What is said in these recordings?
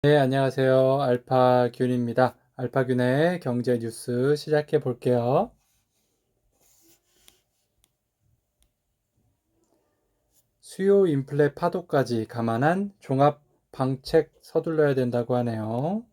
네, 안녕하세요. 알파균입니다. 알파균의 경제 뉴스 시작해 볼게요. 수요 인플레 파도까지 감안한 종합 방책 서둘러야 된다고 하네요.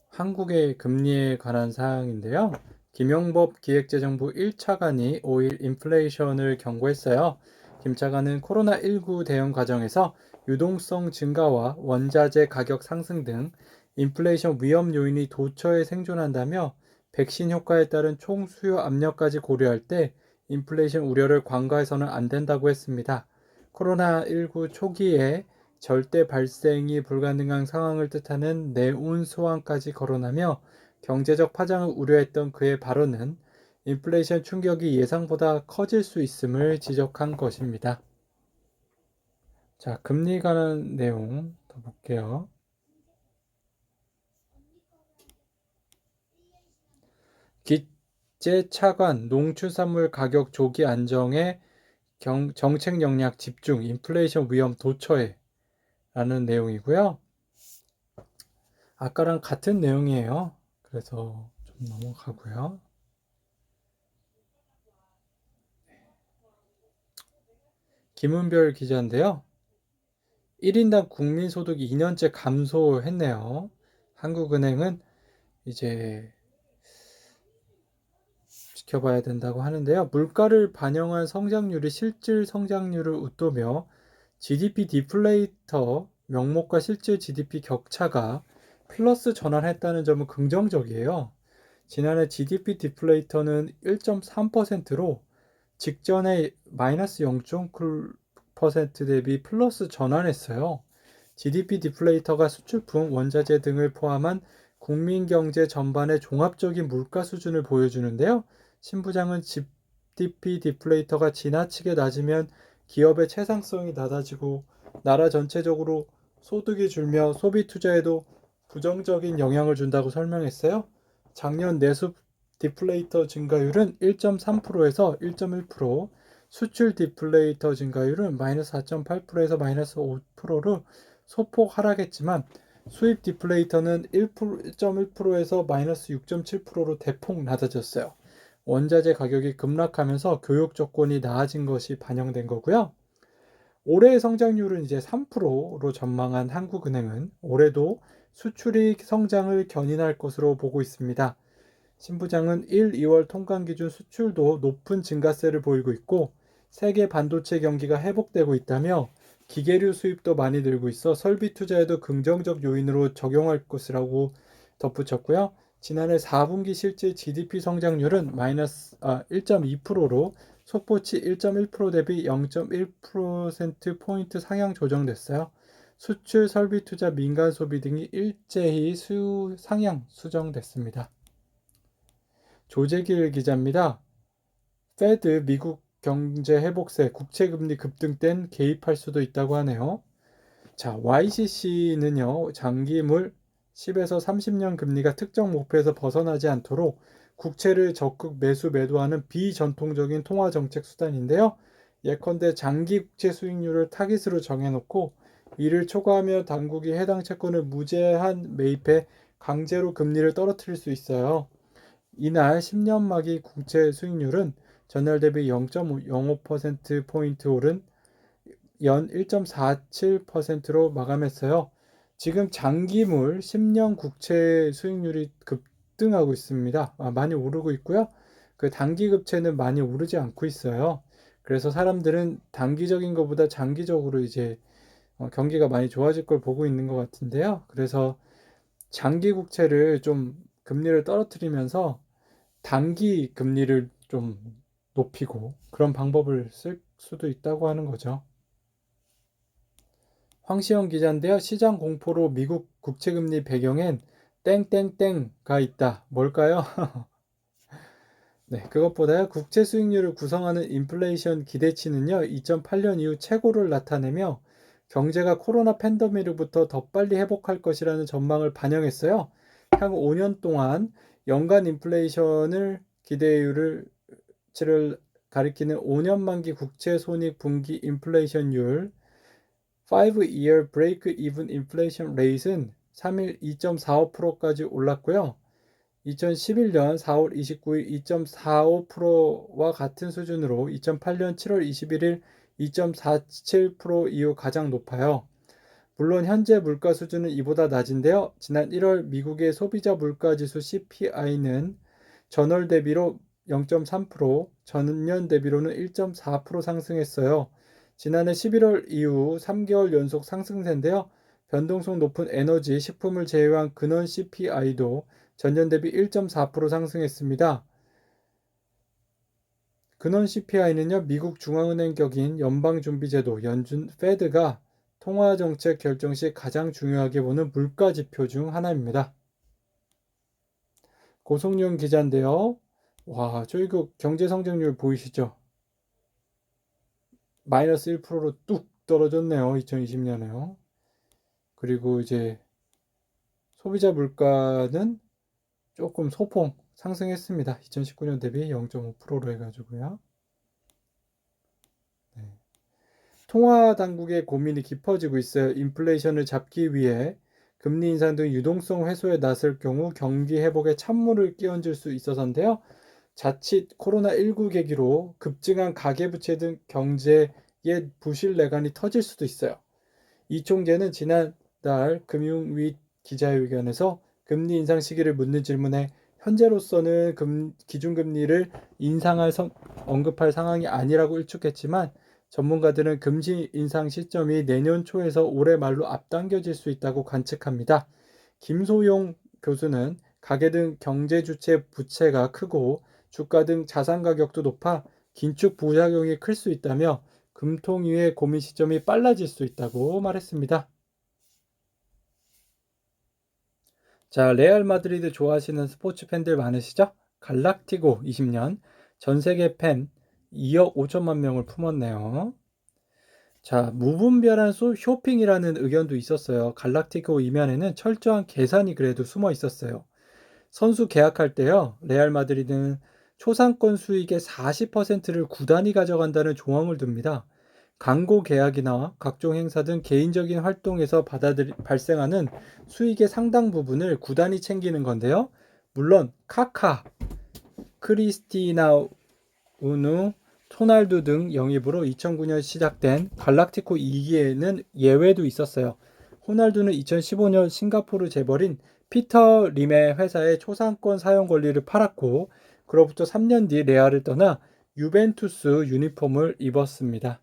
한국의 금리에 관한 사항인데요. 김용법 기획재정부 1차관이 5일 인플레이션을 경고했어요. 김 차관은 코로나19 대응 과정에서 유동성 증가와 원자재 가격 상승 등 인플레이션 위험 요인이 도처에 생존한다며 백신 효과에 따른 총수요 압력까지 고려할 때 인플레이션 우려를 간과해서는 안 된다고 했습니다. 코로나19 초기에 절대 발생이 불가능한 상황을 뜻하는 내온 소환까지 거론하며 경제적 파장을 우려했던 그의 발언은 인플레이션 충격이 예상보다 커질 수 있음을 지적한 것입니다. 자, 금리 관한 내용 더 볼게요. 기재 차관 농축산물 가격 조기 안정에 정책 역량 집중 인플레이션 위험 도처에 라는 내용이고요. 아까랑 같은 내용이에요. 그래서 좀 넘어가고요. 김은별 기자인데요. 1인당 국민소득이 2년째 감소했네요. 한국은행은 이제 지켜봐야 된다고 하는데요. 물가를 반영한 성장률이 실질 성장률을 웃도며 GDP 디플레이터 명목과 실질 GDP 격차가 플러스 전환했다는 점은 긍정적이에요. 지난해 GDP 디플레이터는 1.3%로 직전에 마이너스 0.9% 대비 플러스 전환했어요. GDP 디플레이터가 수출품, 원자재 등을 포함한 국민 경제 전반의 종합적인 물가 수준을 보여주는데요. 신 부장은 GDP 디플레이터가 지나치게 낮으면 기업의 채상성이 낮아지고 나라 전체적으로 소득이 줄며 소비 투자에도 부정적인 영향을 준다고 설명했어요. 작년 내수 디플레이터 증가율은 1.3%에서 1.1%, 수출 디플레이터 증가율은 마이너스 4.8%에서 마이너스 5%로 소폭 하락했지만 수입 디플레이터는 1.1%에서 마이너스 6.7%로 대폭 낮아졌어요. 원자재 가격이 급락하면서 교육 조건이 나아진 것이 반영된 거고요. 올해의 성장률은 이제 3%로 전망한 한국은행은 올해도 수출이 성장을 견인할 것으로 보고 있습니다. 신 부장은 1, 2월 통관 기준 수출도 높은 증가세를 보이고 있고 세계 반도체 경기가 회복되고 있다며 기계류 수입도 많이 늘고 있어 설비 투자에도 긍정적 요인으로 적용할 것이라고 덧붙였고요. 지난해 4분기 실질 GDP 성장률은 마이너스 1.2%로 속보치 1.1% 대비 0.1%포인트 상향 조정됐어요. 수출, 설비 투자, 민간 소비 등이 일제히 상향 수정됐습니다. 조재길 기자입니다. 페드 미국 경제 회복세 국채금리 급등 땐 개입할 수도 있다고 하네요. 자, YCC는요, 장기물 10에서 30년 금리가 특정 목표에서 벗어나지 않도록 국채를 적극 매도하는 비전통적인 통화 정책 수단인데요. 예컨대 장기 국채 수익률을 타깃으로 정해놓고 이를 초과하며 당국이 해당 채권을 무제한 매입해 강제로 금리를 떨어뜨릴 수 있어요. 이날 10년 만기 국채 수익률은 전날 대비 0.05%포인트 오른 연 1.47%로 마감했어요. 지금 장기물 10년 국채 수익률이 급등하고 있습니다. 많이 오르고 있고요. 그 단기 국채는 많이 오르지 않고 있어요. 그래서 사람들은 단기적인 것보다 장기적으로 이제 경기가 많이 좋아질 걸 보고 있는 것 같은데요. 그래서 장기 국채를 좀 금리를 떨어뜨리면서 단기 금리를 좀 높이고 그런 방법을 쓸 수도 있다고 하는 거죠. 황시영 기자인데요. 시장 공포로 미국 국채금리 배경엔 땡땡땡가 있다. 뭘까요? 네, 그것보다요. 국채 수익률을 구성하는 인플레이션 기대치는요. 2008년 이후 최고를 나타내며 경제가 코로나 팬데믹으로부터 더 빨리 회복할 것이라는 전망을 반영했어요. 향후 5년 동안 연간 인플레이션을 기대율을 가리키는 5년 만기 국채 손익 분기 인플레이션율 5-year break-even inflation rate은 3일 2.45%까지 올랐고요. 2011년 4월 29일 2.45%와 같은 수준으로 2008년 7월 21일 2.47% 이후 가장 높아요. 물론 현재 물가 수준은 이보다 낮은데요. 지난 1월 미국의 소비자 물가지수 CPI는 전월 대비로 0.3%, 전년 대비로는 1.4% 상승했어요. 지난해 11월 이후 3개월 연속 상승세인데요. 변동성 높은 에너지, 식품을 제외한 근원 CPI도 전년 대비 1.4% 상승했습니다. 근원 CPI는요, 미국 중앙은행 격인 연방준비제도 연준 페드가 통화정책 결정 시 가장 중요하게 보는 물가 지표 중 하나입니다. 고성용 기자인데요. 와, 저 이거 경제 성장률 보이시죠? 마이너스 1%로 뚝 떨어졌네요. 2020년에요. 그리고 이제 소비자 물가는 조금 소폭 상승했습니다. 2019년 대비 0.5%로 해가지고요. 네. 통화 당국의 고민이 깊어지고 있어요. 인플레이션을 잡기 위해 금리 인상 등 유동성 회수에 나설 경우 경기 회복에 찬물을 끼얹을 수 있어서인데요. 자칫 코로나19 계기로 급증한 가계부채 등 경제의 부실 내관이 터질 수도 있어요. 이 총재는 지난달 금융위 기자회견에서 금리 인상 시기를 묻는 질문에 현재로서는 기준금리를 언급할 상황이 아니라고 일축했지만 전문가들은 금리 인상 시점이 내년 초에서 올해 말로 앞당겨질 수 있다고 관측합니다. 김소용 교수는 가계 등 경제 주체 부채가 크고 주가 등 자산 가격도 높아 긴축 부작용이 클 수 있다며 금통위의 고민 시점이 빨라질 수 있다고 말했습니다. 자, 레알 마드리드 좋아하시는 스포츠 팬들 많으시죠? 갈락티고 20년 전 세계 팬 2억 5천만 명을 품었네요. 자, 무분별한 쇼핑이라는 의견도 있었어요. 갈락티코 이면에는 철저한 계산이 그래도 숨어 있었어요. 선수 계약할 때요, 레알 마드리드는 초상권 수익의 40%를 구단이 가져간다는 조항을 둡니다. 광고 계약이나 각종 행사 등 개인적인 활동에서 발생하는 수익의 상당 부분을 구단이 챙기는 건데요. 물론 카카, 크리스티나 우누, 호날두 등 영입으로 2009년 시작된 갈락티코 2기에는 예외도 있었어요. 호날두는 2015년 싱가포르 재벌인 피터 림의 회사에 초상권 사용 권리를 팔았고 그로부터 3년 뒤 레알을 떠나 유벤투스 유니폼을 입었습니다.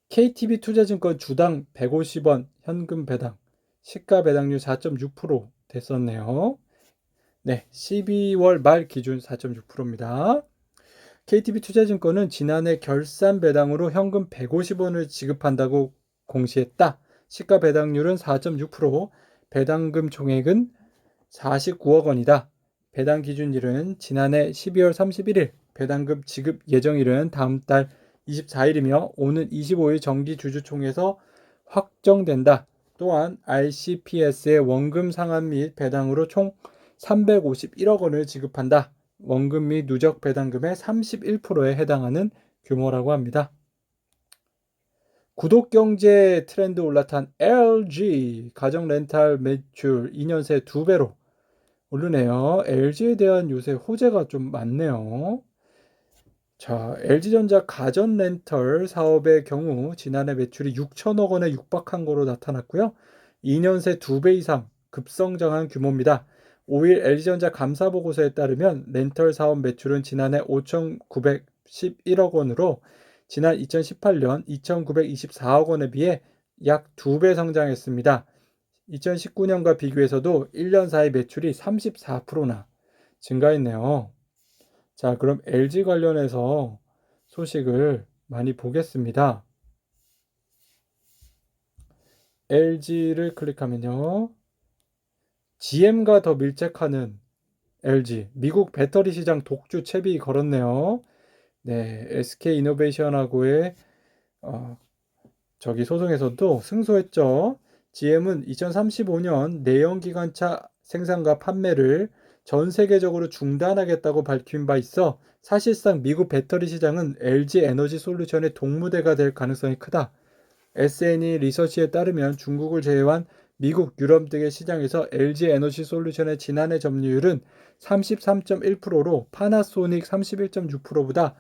KTB 투자증권 주당 150원 현금 배당, 시가 배당률 4.6% 됐었네요. 네, 12월 말 기준 4.6%입니다. KTB 투자증권은 지난해 결산 배당으로 현금 150원을 지급한다고 공시했다. 시가 배당률은 4.6%, 배당금 총액은 49억 원이다. 배당 기준일은 지난해 12월 31일, 배당금 지급 예정일은 다음 달 24일이며 오는 25일 정기주주총회에서 확정된다. 또한 RCPS의 원금 상환 및 배당으로 총 351억 원을 지급한다. 원금 및 누적 배당금의 31%에 해당하는 규모라고 합니다. 구독경제 트렌드 올라탄 LG 가정 렌탈 매출 2년 새 2배로 오르네요. LG에 대한 요새 호재가 좀 많네요. 자, LG전자 가전 렌털 사업의 경우 지난해 매출이 6천억 원에 육박한 거로 나타났고요. 2년 새 2배 이상 급성장한 규모입니다. 5일 LG전자 감사 보고서에 따르면 렌털 사업 매출은 지난해 5,911억 원으로 지난 2018년 2,924억 원에 비해 약 2배 성장했습니다. 2019년과 비교해서도 1년 사이 매출이 34%나 증가했네요. 자, 그럼 LG 관련해서 소식을 많이 보겠습니다. LG를 클릭하면요. GM과 더 밀착하는 LG, 미국 배터리 시장 독주 채비 걸었네요. 네, SK 이노베이션하고의 소송에서도 승소했죠. GM은 2035년 내연기관차 생산과 판매를 전 세계적으로 중단하겠다고 밝힌 바 있어 사실상 미국 배터리 시장은 LG 에너지 솔루션의 동무대가 될 가능성이 크다. SNE 리서치에 따르면 중국을 제외한 미국, 유럽 등의 시장에서 LG 에너지 솔루션의 지난해 점유율은 33.1%로 파나소닉 31.6%보다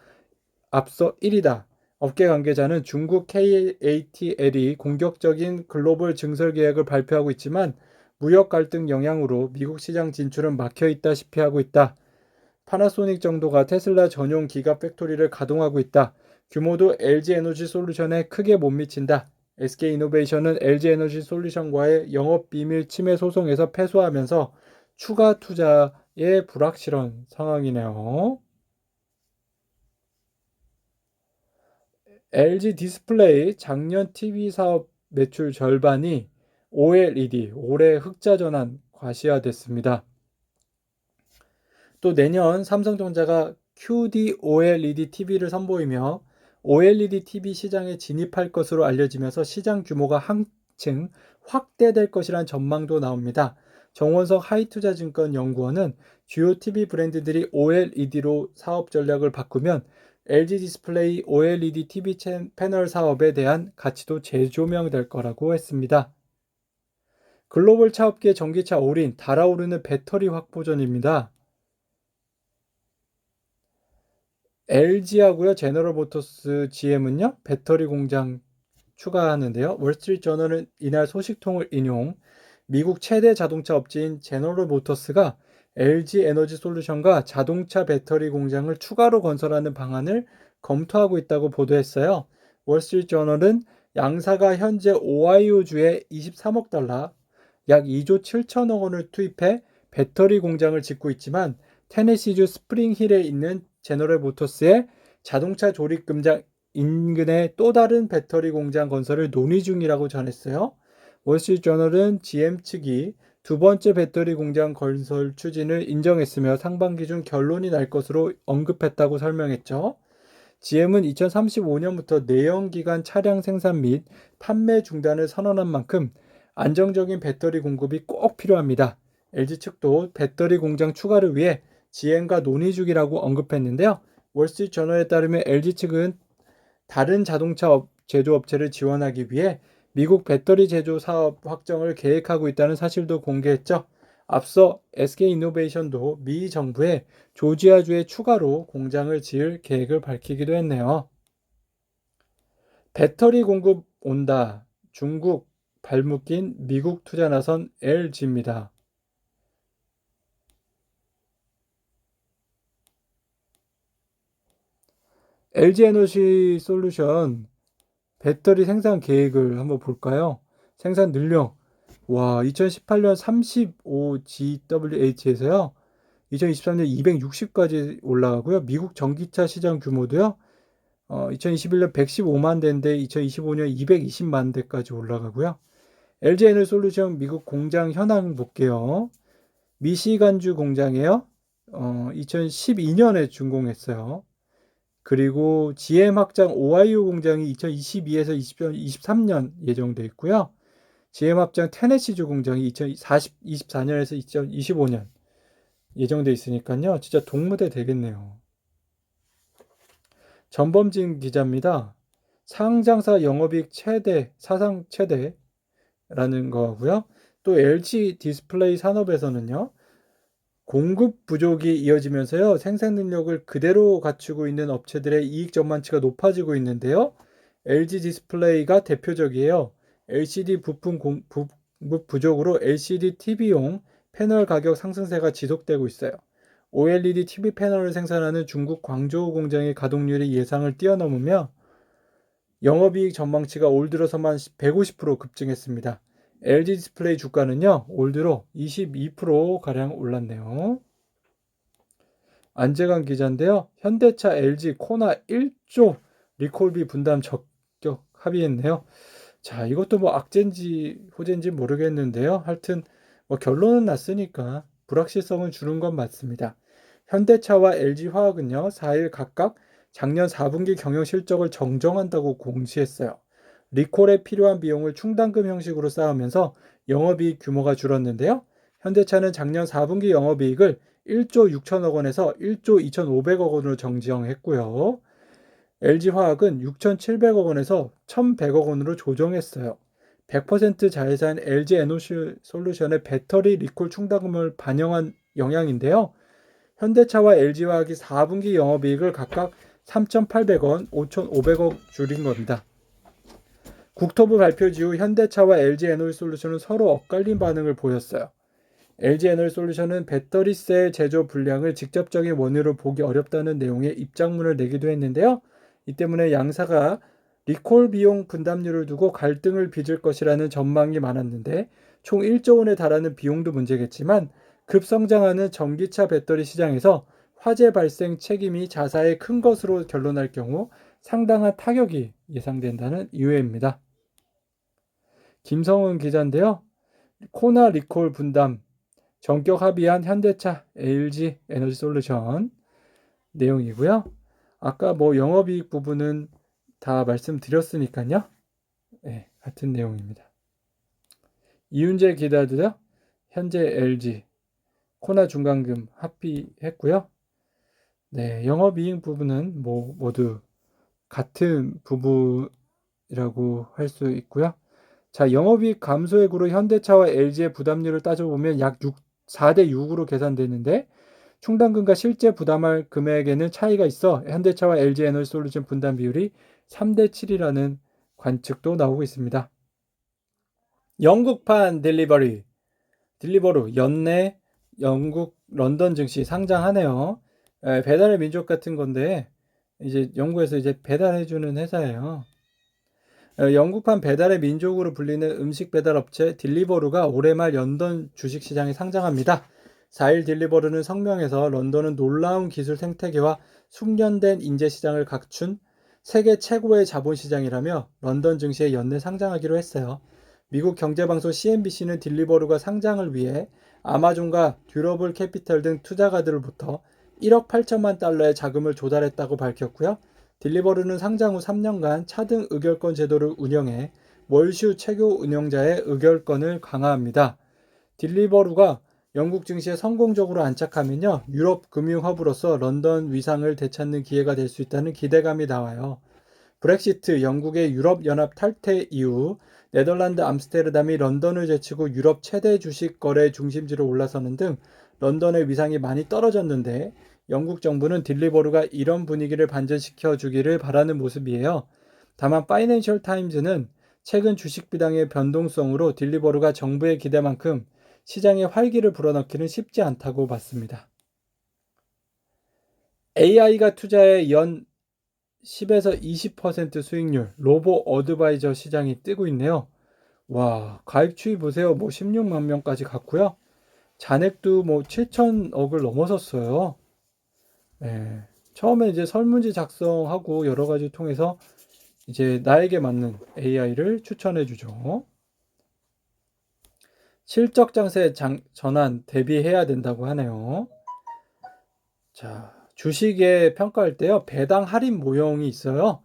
앞서 1위다. 업계 관계자는 중국 KATL이 공격적인 글로벌 증설 계획을 발표하고 있지만 무역 갈등 영향으로 미국 시장 진출은 막혀 있다시피 하고 있다. 파나소닉 정도가 테슬라 전용 기가 팩토리를 가동하고 있다. 규모도 LG 에너지 솔루션에 크게 못 미친다. SK이노베이션은 LG 에너지 솔루션과의 영업 비밀 침해 소송에서 패소하면서 추가 투자에 불확실한 상황이네요. LG 디스플레이 작년 TV 사업 매출 절반이 OLED, 올해 흑자 전환 과시화됐습니다. 또 내년 삼성전자가 QD OLED TV를 선보이며 OLED TV 시장에 진입할 것으로 알려지면서 시장 규모가 한층 확대될 것이란 전망도 나옵니다. 정원석 하이투자증권 연구원은 주요 TV 브랜드들이 OLED로 사업 전략을 바꾸면 LG 디스플레이 OLED TV 패널 사업에 대한 가치도 재조명될 거라고 했습니다. 글로벌 차업계 전기차 올인, 달아오르는 배터리 확보전입니다. LG하고요, 제너럴 모터스 GM은요, 배터리 공장 추가하는데요. 월스트리트 저널은 이날 소식통을 인용, 미국 최대 자동차 업체인 제너럴 모터스가 LG 에너지 솔루션과 자동차 배터리 공장을 추가로 건설하는 방안을 검토하고 있다고 보도했어요. 월스트리트 저널은 양사가 현재 오하이오주에 23억 달러, 약 2조 7천억 원을 투입해 배터리 공장을 짓고 있지만 테네시주 스프링힐에 있는 제너럴 모터스의 자동차 조립 공장 인근에 또 다른 배터리 공장 건설을 논의 중이라고 전했어요. 월스트리트저널은 GM 측이 두 번째 배터리 공장 건설 추진을 인정했으며 상반기 중 결론이 날 것으로 언급했다고 설명했죠. GM은 2035년부터 내연기관 차량 생산 및 판매 중단을 선언한 만큼 안정적인 배터리 공급이 꼭 필요합니다. LG 측도 배터리 공장 추가를 위해 GM과 논의 중이라고 언급했는데요. 월스트리트저널에 따르면 LG 측은 다른 자동차 제조업체를 지원하기 위해 미국 배터리 제조 사업 확정을 계획하고 있다는 사실도 공개했죠. 앞서 SK이노베이션도 미 정부에 조지아주에 추가로 공장을 지을 계획을 밝히기도 했네요. 배터리 공급 온다. 중국 발목 낀 미국 투자 나선 LG입니다. LG 에너지 솔루션 배터리 생산 계획을 한번 볼까요? 생산 능력. 와, 2018년 35GWh에서요. 2023년 260까지 올라가고요. 미국 전기차 시장 규모도요. 2021년 115만 대인데 2025년 220만 대까지 올라가고요. LG 에너지 솔루션 미국 공장 현황 볼게요. 미시간주 공장에요. 2012년에 준공했어요. 그리고 GM 확장 오하이오 공장이 2022에서 2023년 예정돼 있고요. GM 확장 테네시주 공장이 2024년에서 2025년 예정돼 있으니까요. 진짜 동무대 되겠네요. 전범진 기자입니다. 상장사 영업이익 최대, 사상 최대라는 거고요. 또 LG 디스플레이 산업에서는요. 공급 부족이 이어지면서요. 생산 능력을 그대로 갖추고 있는 업체들의 이익 전망치가 높아지고 있는데요. LG 디스플레이가 대표적이에요. LCD 부품 공급 부족으로 LCD TV용 패널 가격 상승세가 지속되고 있어요. OLED TV 패널을 생산하는 중국 광저우 공장의 가동률이 예상을 뛰어넘으며 영업이익 전망치가 올 들어서만 150% 급증했습니다. LG 디스플레이 주가는요, 올 들어 22%가량 올랐네요. 안재관 기자인데요. 현대차 LG 코나 1조 리콜비 분담 적격 합의했네요. 자, 이것도 뭐 악재인지 호재인지 모르겠는데요. 하여튼 뭐 결론은 났으니까 불확실성을 주는 건 맞습니다. 현대차와 LG화학은요, 4일 각각 작년 4분기 경영 실적을 정정한다고 공시했어요. 리콜에 필요한 비용을 충당금 형식으로 쌓으면서 영업이익 규모가 줄었는데요. 현대차는 작년 4분기 영업이익을 1조 6천억 원에서 1조 2,500억 원으로 정정했고요. LG화학은 6,700억 원에서 1,100억 원으로 조정했어요. 100% 자회사인 LG에너지솔루션의 배터리 리콜 충당금을 반영한 영향인데요. 현대차와 LG화학이 4분기 영업이익을 각각 3,800원, 5,500억 줄인 겁니다. 국토부 발표 이후 현대차와 LG에너지솔루션은 서로 엇갈린 반응을 보였어요. LG에너지솔루션은 배터리셀 제조 불량을 직접적인 원인으로 보기 어렵다는 내용의 입장문을 내기도 했는데요. 이 때문에 양사가 리콜 비용 분담률을 두고 갈등을 빚을 것이라는 전망이 많았는데 총 1조 원에 달하는 비용도 문제겠지만 급성장하는 전기차 배터리 시장에서 화재 발생 책임이 자사에 큰 것으로 결론날 경우 상당한 타격이 예상된다는 이유입니다. 김성은 기자인데요. 코나 리콜 분담 전격 합의한 현대차, LG 에너지솔루션 내용이고요. 아까 뭐 영업이익 부분은 다 말씀드렸으니까요. 네, 같은 내용입니다. 이윤재 기자도요. 현재 LG 코나 중간금 합의했고요. 네, 영업이익 부분은 뭐 모두 같은 부분이라고 할 수 있고요. 자, 영업이익 감소액으로 현대차와 LG의 부담률을 따져보면 약 4대 6으로 계산되는데 충당금과 실제 부담할 금액에는 차이가 있어 현대차와 LG에너지솔루션 분담 비율이 3대 7이라는 관측도 나오고 있습니다. 영국판 딜리버루 연내 영국 런던 증시 상장하네요. 배달의 민족 같은 건데 이제 영국에서 이제 배달해주는 회사예요. 영국판 배달의 민족으로 불리는 음식 배달 업체 딜리버루가 올해 말 런던 주식시장에 상장합니다. 4일 딜리버루는 성명에서 런던은 놀라운 기술 생태계와 숙련된 인재 시장을 갖춘 세계 최고의 자본시장이라며 런던 증시에 연내 상장하기로 했어요. 미국 경제방송 CNBC는 딜리버루가 상장을 위해 아마존과 듀러블 캐피털 등 투자가들로부터 1억 8천만 달러의 자금을 조달했다고 밝혔고요. 딜리버루는 상장 후 3년간 차등 의결권 제도를 운영해 월슈 최고 운영자의 의결권을 강화합니다. 딜리버루가 영국 증시에 성공적으로 안착하면요, 유럽 금융 허브로서 런던 위상을 되찾는 기회가 될 수 있다는 기대감이 나와요. 브렉시트, 영국의 유럽연합 탈퇴 이후 네덜란드 암스테르담이 런던을 제치고 유럽 최대 주식 거래 중심지로 올라서는 등 런던의 위상이 많이 떨어졌는데 영국 정부는 딜리버루가 이런 분위기를 반전시켜 주기를 바라는 모습이에요. 다만 파이낸셜 타임즈는 최근 주식 비당의 변동성으로 딜리버루가 정부의 기대만큼 시장에 활기를 불어넣기는 쉽지 않다고 봤습니다. AI가 투자에 연 10에서 20% 수익률, 로보 어드바이저 시장이 뜨고 있네요. 와, 가입 추이 보세요. 뭐 16만 명까지 갔고요. 잔액도 뭐 7천억을 넘어섰어요. 네. 처음에 이제 설문지 작성하고 여러 가지 통해서 이제 나에게 맞는 AI를 추천해 주죠. 실적 장세 전환 대비해야 된다고 하네요. 자, 주식에 평가할 때요. 배당 할인 모형이 있어요.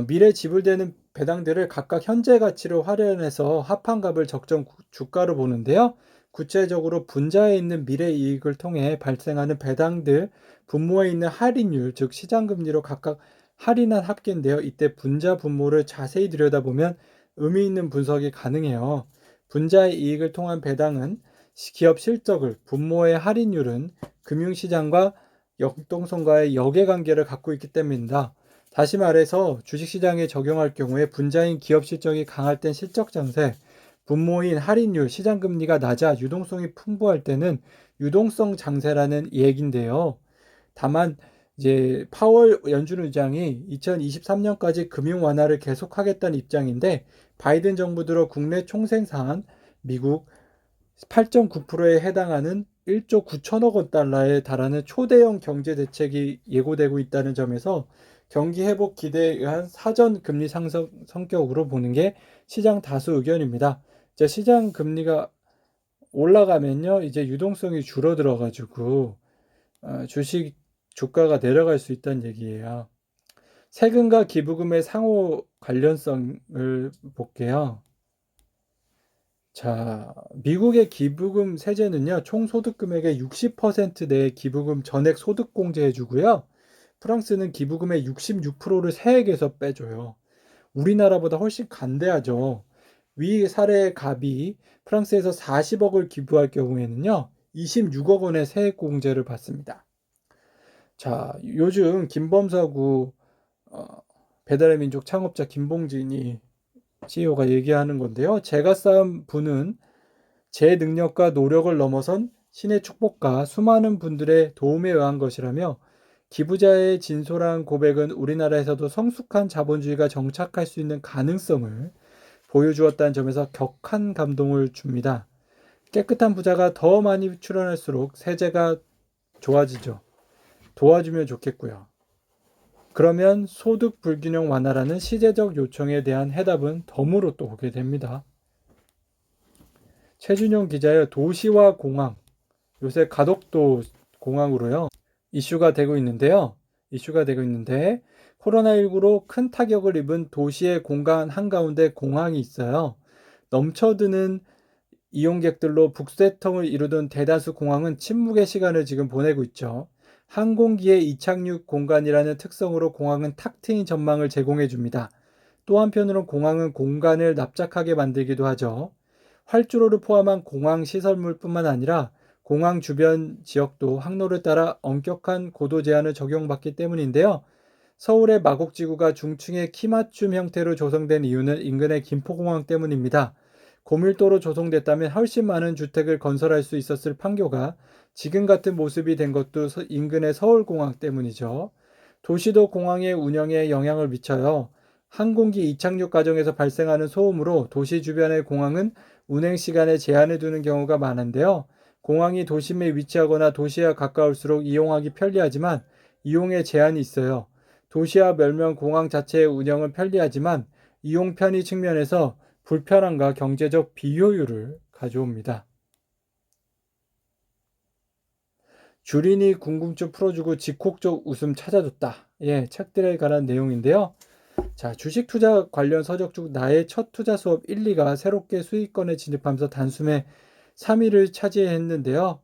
미래 지불되는 배당들을 각각 현재 가치로 할인해서 합한값을 적정 주가로 보는데요. 구체적으로 분자에 있는 미래 이익을 통해 발생하는 배당들, 분모에 있는 할인율, 즉 시장금리로 각각 할인한 합계인데요. 이때 분자 분모를 자세히 들여다보면 의미 있는 분석이 가능해요. 분자의 이익을 통한 배당은 기업 실적을, 분모의 할인율은 금융시장과 역동성과의 역외관계를 갖고 있기 때문입니다. 다시 말해서 주식시장에 적용할 경우에 분자인 기업 실적이 강할 땐 실적 장세, 분모인 할인율, 시장금리가 낮아 유동성이 풍부할 때는 유동성 장세라는 얘기인데요. 다만 이제 파월 연준 의장이 2023년까지 금융 완화를 계속하겠다는 입장인데 바이든 정부 들어 국내 총생산 미국 8.9%에 해당하는 1조 9천억 원 달러에 달하는 초대형 경제 대책이 예고되고 있다는 점에서 경기 회복 기대에 의한 사전 금리 상승 성격으로 보는 게 시장 다수 의견입니다. 이제 시장 금리가 올라가면요, 이제 유동성이 줄어들어 가지고 주식 주가가 내려갈 수 있다는 얘기예요. 세금과 기부금의 상호 관련성을 볼게요. 자, 미국의 기부금 세제는요, 총 소득 금액의 60% 내의 기부금 전액 소득 공제해 주고요. 프랑스는 기부금의 66%를 세액에서 빼줘요. 우리나라보다 훨씬 간대하죠. 위 사례 갑이 프랑스에서 40억을 기부할 경우에는요, 26억 원의 세액 공제를 받습니다. 자, 요즘 김범사구 배달의 민족 창업자 김봉진이 CEO가 얘기하는 건데요. 제가 쌓은 부는 제 능력과 노력을 넘어선 신의 축복과 수많은 분들의 도움에 의한 것이라며 기부자의 진솔한 고백은 우리나라에서도 성숙한 자본주의가 정착할 수 있는 가능성을 보여주었다는 점에서 격한 감동을 줍니다. 깨끗한 부자가 더 많이 출연할수록 세제가 좋아지죠. 도와주면 좋겠고요. 그러면 소득 불균형 완화라는 시대적 요청에 대한 해답은 덤으로 또 오게 됩니다. 최준용 기자의 도시와 공항, 요새 가덕도 공항으로요, 이슈가 되고 있는데 코로나19로 큰 타격을 입은 도시의 공간 한가운데 공항이 있어요. 넘쳐드는 이용객들로 북새통을 이루던 대다수 공항은 침묵의 시간을 지금 보내고 있죠. 항공기의 이착륙 공간이라는 특성으로 공항은 탁 트인 전망을 제공해 줍니다. 또 한편으론 공항은 공간을 납작하게 만들기도 하죠. 활주로를 포함한 공항 시설물뿐만 아니라 공항 주변 지역도 항로를 따라 엄격한 고도 제한을 적용받기 때문인데요. 서울의 마곡지구가 중층의 키맞춤 형태로 조성된 이유는 인근의 김포공항 때문입니다. 고밀도로 조성됐다면 훨씬 많은 주택을 건설할 수 있었을 판교가 지금 같은 모습이 된 것도 인근의 서울공항 때문이죠. 도시도 공항의 운영에 영향을 미쳐요. 항공기 이착륙 과정에서 발생하는 소음으로 도시 주변의 공항은 운행 시간에 제한을 두는 경우가 많은데요. 공항이 도심에 위치하거나 도시와 가까울수록 이용하기 편리하지만 이용에 제한이 있어요. 도시와 멸면 공항 자체의 운영은 편리하지만 이용 편의 측면에서 불편함과 경제적 비효율을 가져옵니다. 주린이 궁금증 풀어주고 직콕적 웃음 찾아줬다. 예, 책들에 관한 내용인데요. 자, 주식 투자 관련 서적 중 나의 첫 투자 수업 1, 2가 새롭게 수익권에 진입하면서 단숨에 3위를 차지했는데요.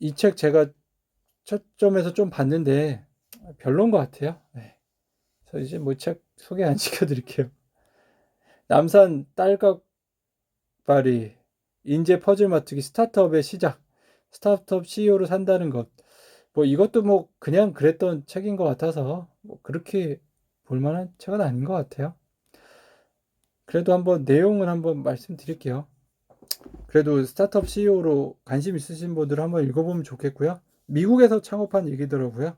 이 책 제가 첫 점에서 좀 봤는데 별론 것 같아요. 네. 그래서 이제 뭐 책 소개 안 시켜드릴게요. 남산 딸깍발이 인재 퍼즐 맞추기 스타트업의 시작. 스타트업 CEO로 산다는 것. 뭐 이것도 뭐 그냥 그랬던 책인 것 같아서 뭐 그렇게 볼만한 책은 아닌 것 같아요. 그래도 한번 내용을 한번 말씀드릴게요. 그래도 스타트업 CEO로 관심 있으신 분들은 한번 읽어보면 좋겠고요. 미국에서 창업한 얘기더라고요.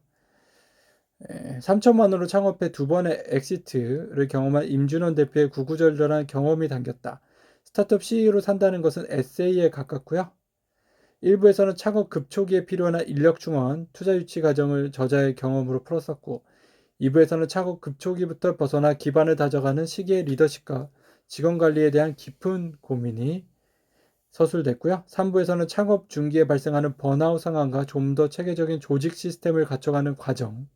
3천만 원으로 창업해 두 번의 엑시트를 경험한 임준원 대표의 구구절절한 경험이 담겼다. 스타트업 CEO로 산다는 것은 에세이에 가깝고요. 일부에서는 창업 급초기에 필요한 인력 충원, 투자 유치 과정을 저자의 경험으로 풀었었고, 2부에서는 창업 급초기부터 벗어나 기반을 다져가는 시기의 리더십과 직원 관리에 대한 깊은 고민이 서술됐고요. 3부에서는 창업 중기에 발생하는 번아웃 상황과 좀 더 체계적인 조직 시스템을 갖춰가는 과정,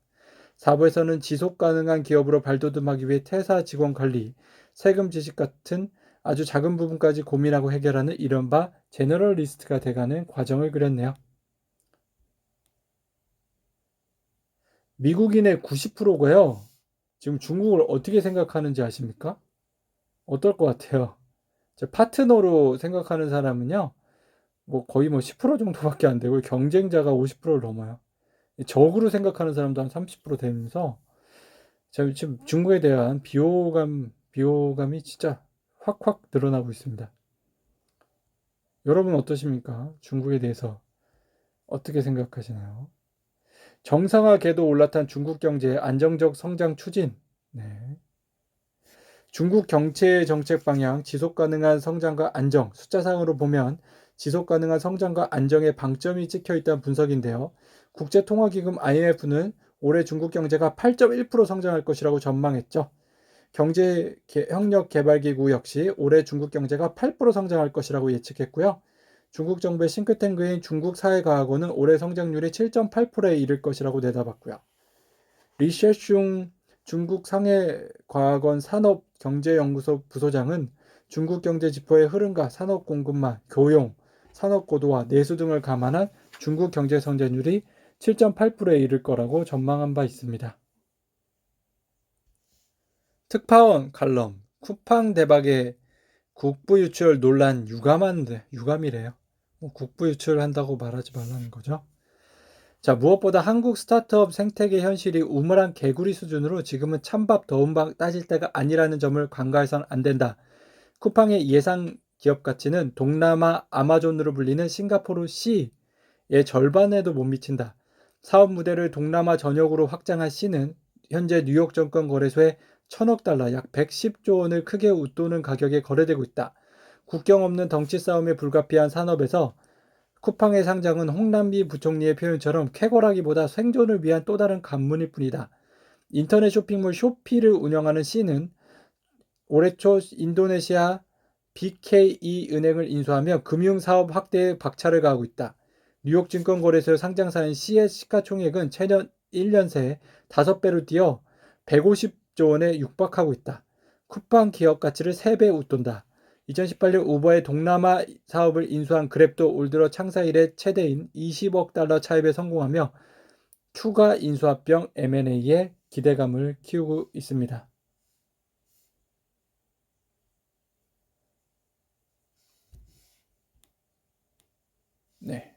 4부에서는 지속 가능한 기업으로 발돋움하기 위해 퇴사 직원 관리, 세금 지식 같은 아주 작은 부분까지 고민하고 해결하는 이른바 제너럴리스트가 돼가는 과정을 그렸네요. 미국인의 90%가요. 지금 중국을 어떻게 생각하는지 아십니까? 어떨 것 같아요? 파트너로 생각하는 사람은요, 뭐 거의 뭐 10% 정도밖에 안 되고 경쟁자가 50%를 넘어요. 적으로 생각하는 사람도 한 30% 되면서 지금 중국에 대한 비호감이 진짜 확확 늘어나고 있습니다. 여러분 어떠십니까? 중국에 대해서 어떻게 생각하시나요? 정상화 궤도 올라탄 중국 경제의 안정적 성장 추진. 네. 중국 경제 정책 방향, 지속 가능한 성장과 안정. 숫자상으로 보면 지속 가능한 성장과 안정에 방점이 찍혀 있다는 분석인데요. 국제통화기금 IMF는 올해 중국 경제가 8.1% 성장할 것이라고 전망했죠. 경제협력개발기구 역시 올해 중국 경제가 8% 성장할 것이라고 예측했고요. 중국 정부의 싱크탱크인 중국사회과학원은 올해 성장률이 7.8%에 이를 것이라고 내다봤고요. 리셰숑 중국 상해과학원 산업경제연구소 부소장은 중국 경제 지표의 흐름과 산업 공급망, 교용, 산업 고도화, 내수 등을 감안한 중국 경제 성장률이 7.8%에 이를 거라고 전망한 바 있습니다. 특파원 칼럼 쿠팡 대박에 국부 유출 논란 유감이래요. 국부 유출한다고 말하지 말라는 거죠. 자, 무엇보다 한국 스타트업 생태계 현실이 우물한 개구리 수준으로 지금은 찬밥 더운 밥 따질 때가 아니라는 점을 간과해서는 안 된다. 쿠팡의 예상 기업 가치는 동남아 아마존으로 불리는 싱가포르 C의 절반에도 못 미친다. 사업 무대를 동남아 전역으로 확장한 C는 현재 뉴욕 증권 거래소에 1,000억 달러, 약 110조 원을 크게 웃도는 가격에 거래되고 있다. 국경 없는 덩치 싸움에 불가피한 산업에서 쿠팡의 상장은 홍남기 부총리의 표현처럼 쾌거라기보다 생존을 위한 또 다른 관문일 뿐이다. 인터넷 쇼핑몰 쇼피를 운영하는 C는 올해 초 인도네시아 BKE 은행을 인수하며 금융사업 확대에 박차를 가하고 있다. 뉴욕 증권거래소 상장사인 C의 시가총액은 최근 1년 새 5배로 뛰어 150조 원에 육박하고 있다. 쿠팡 기업 가치를 3배 웃돈다. 2018년 우버의 동남아 사업을 인수한 그랩도 올 들어 창사 이래 최대인 20억 달러 차입에 성공하며 추가 인수합병 M&A에 기대감을 키우고 있습니다. 네.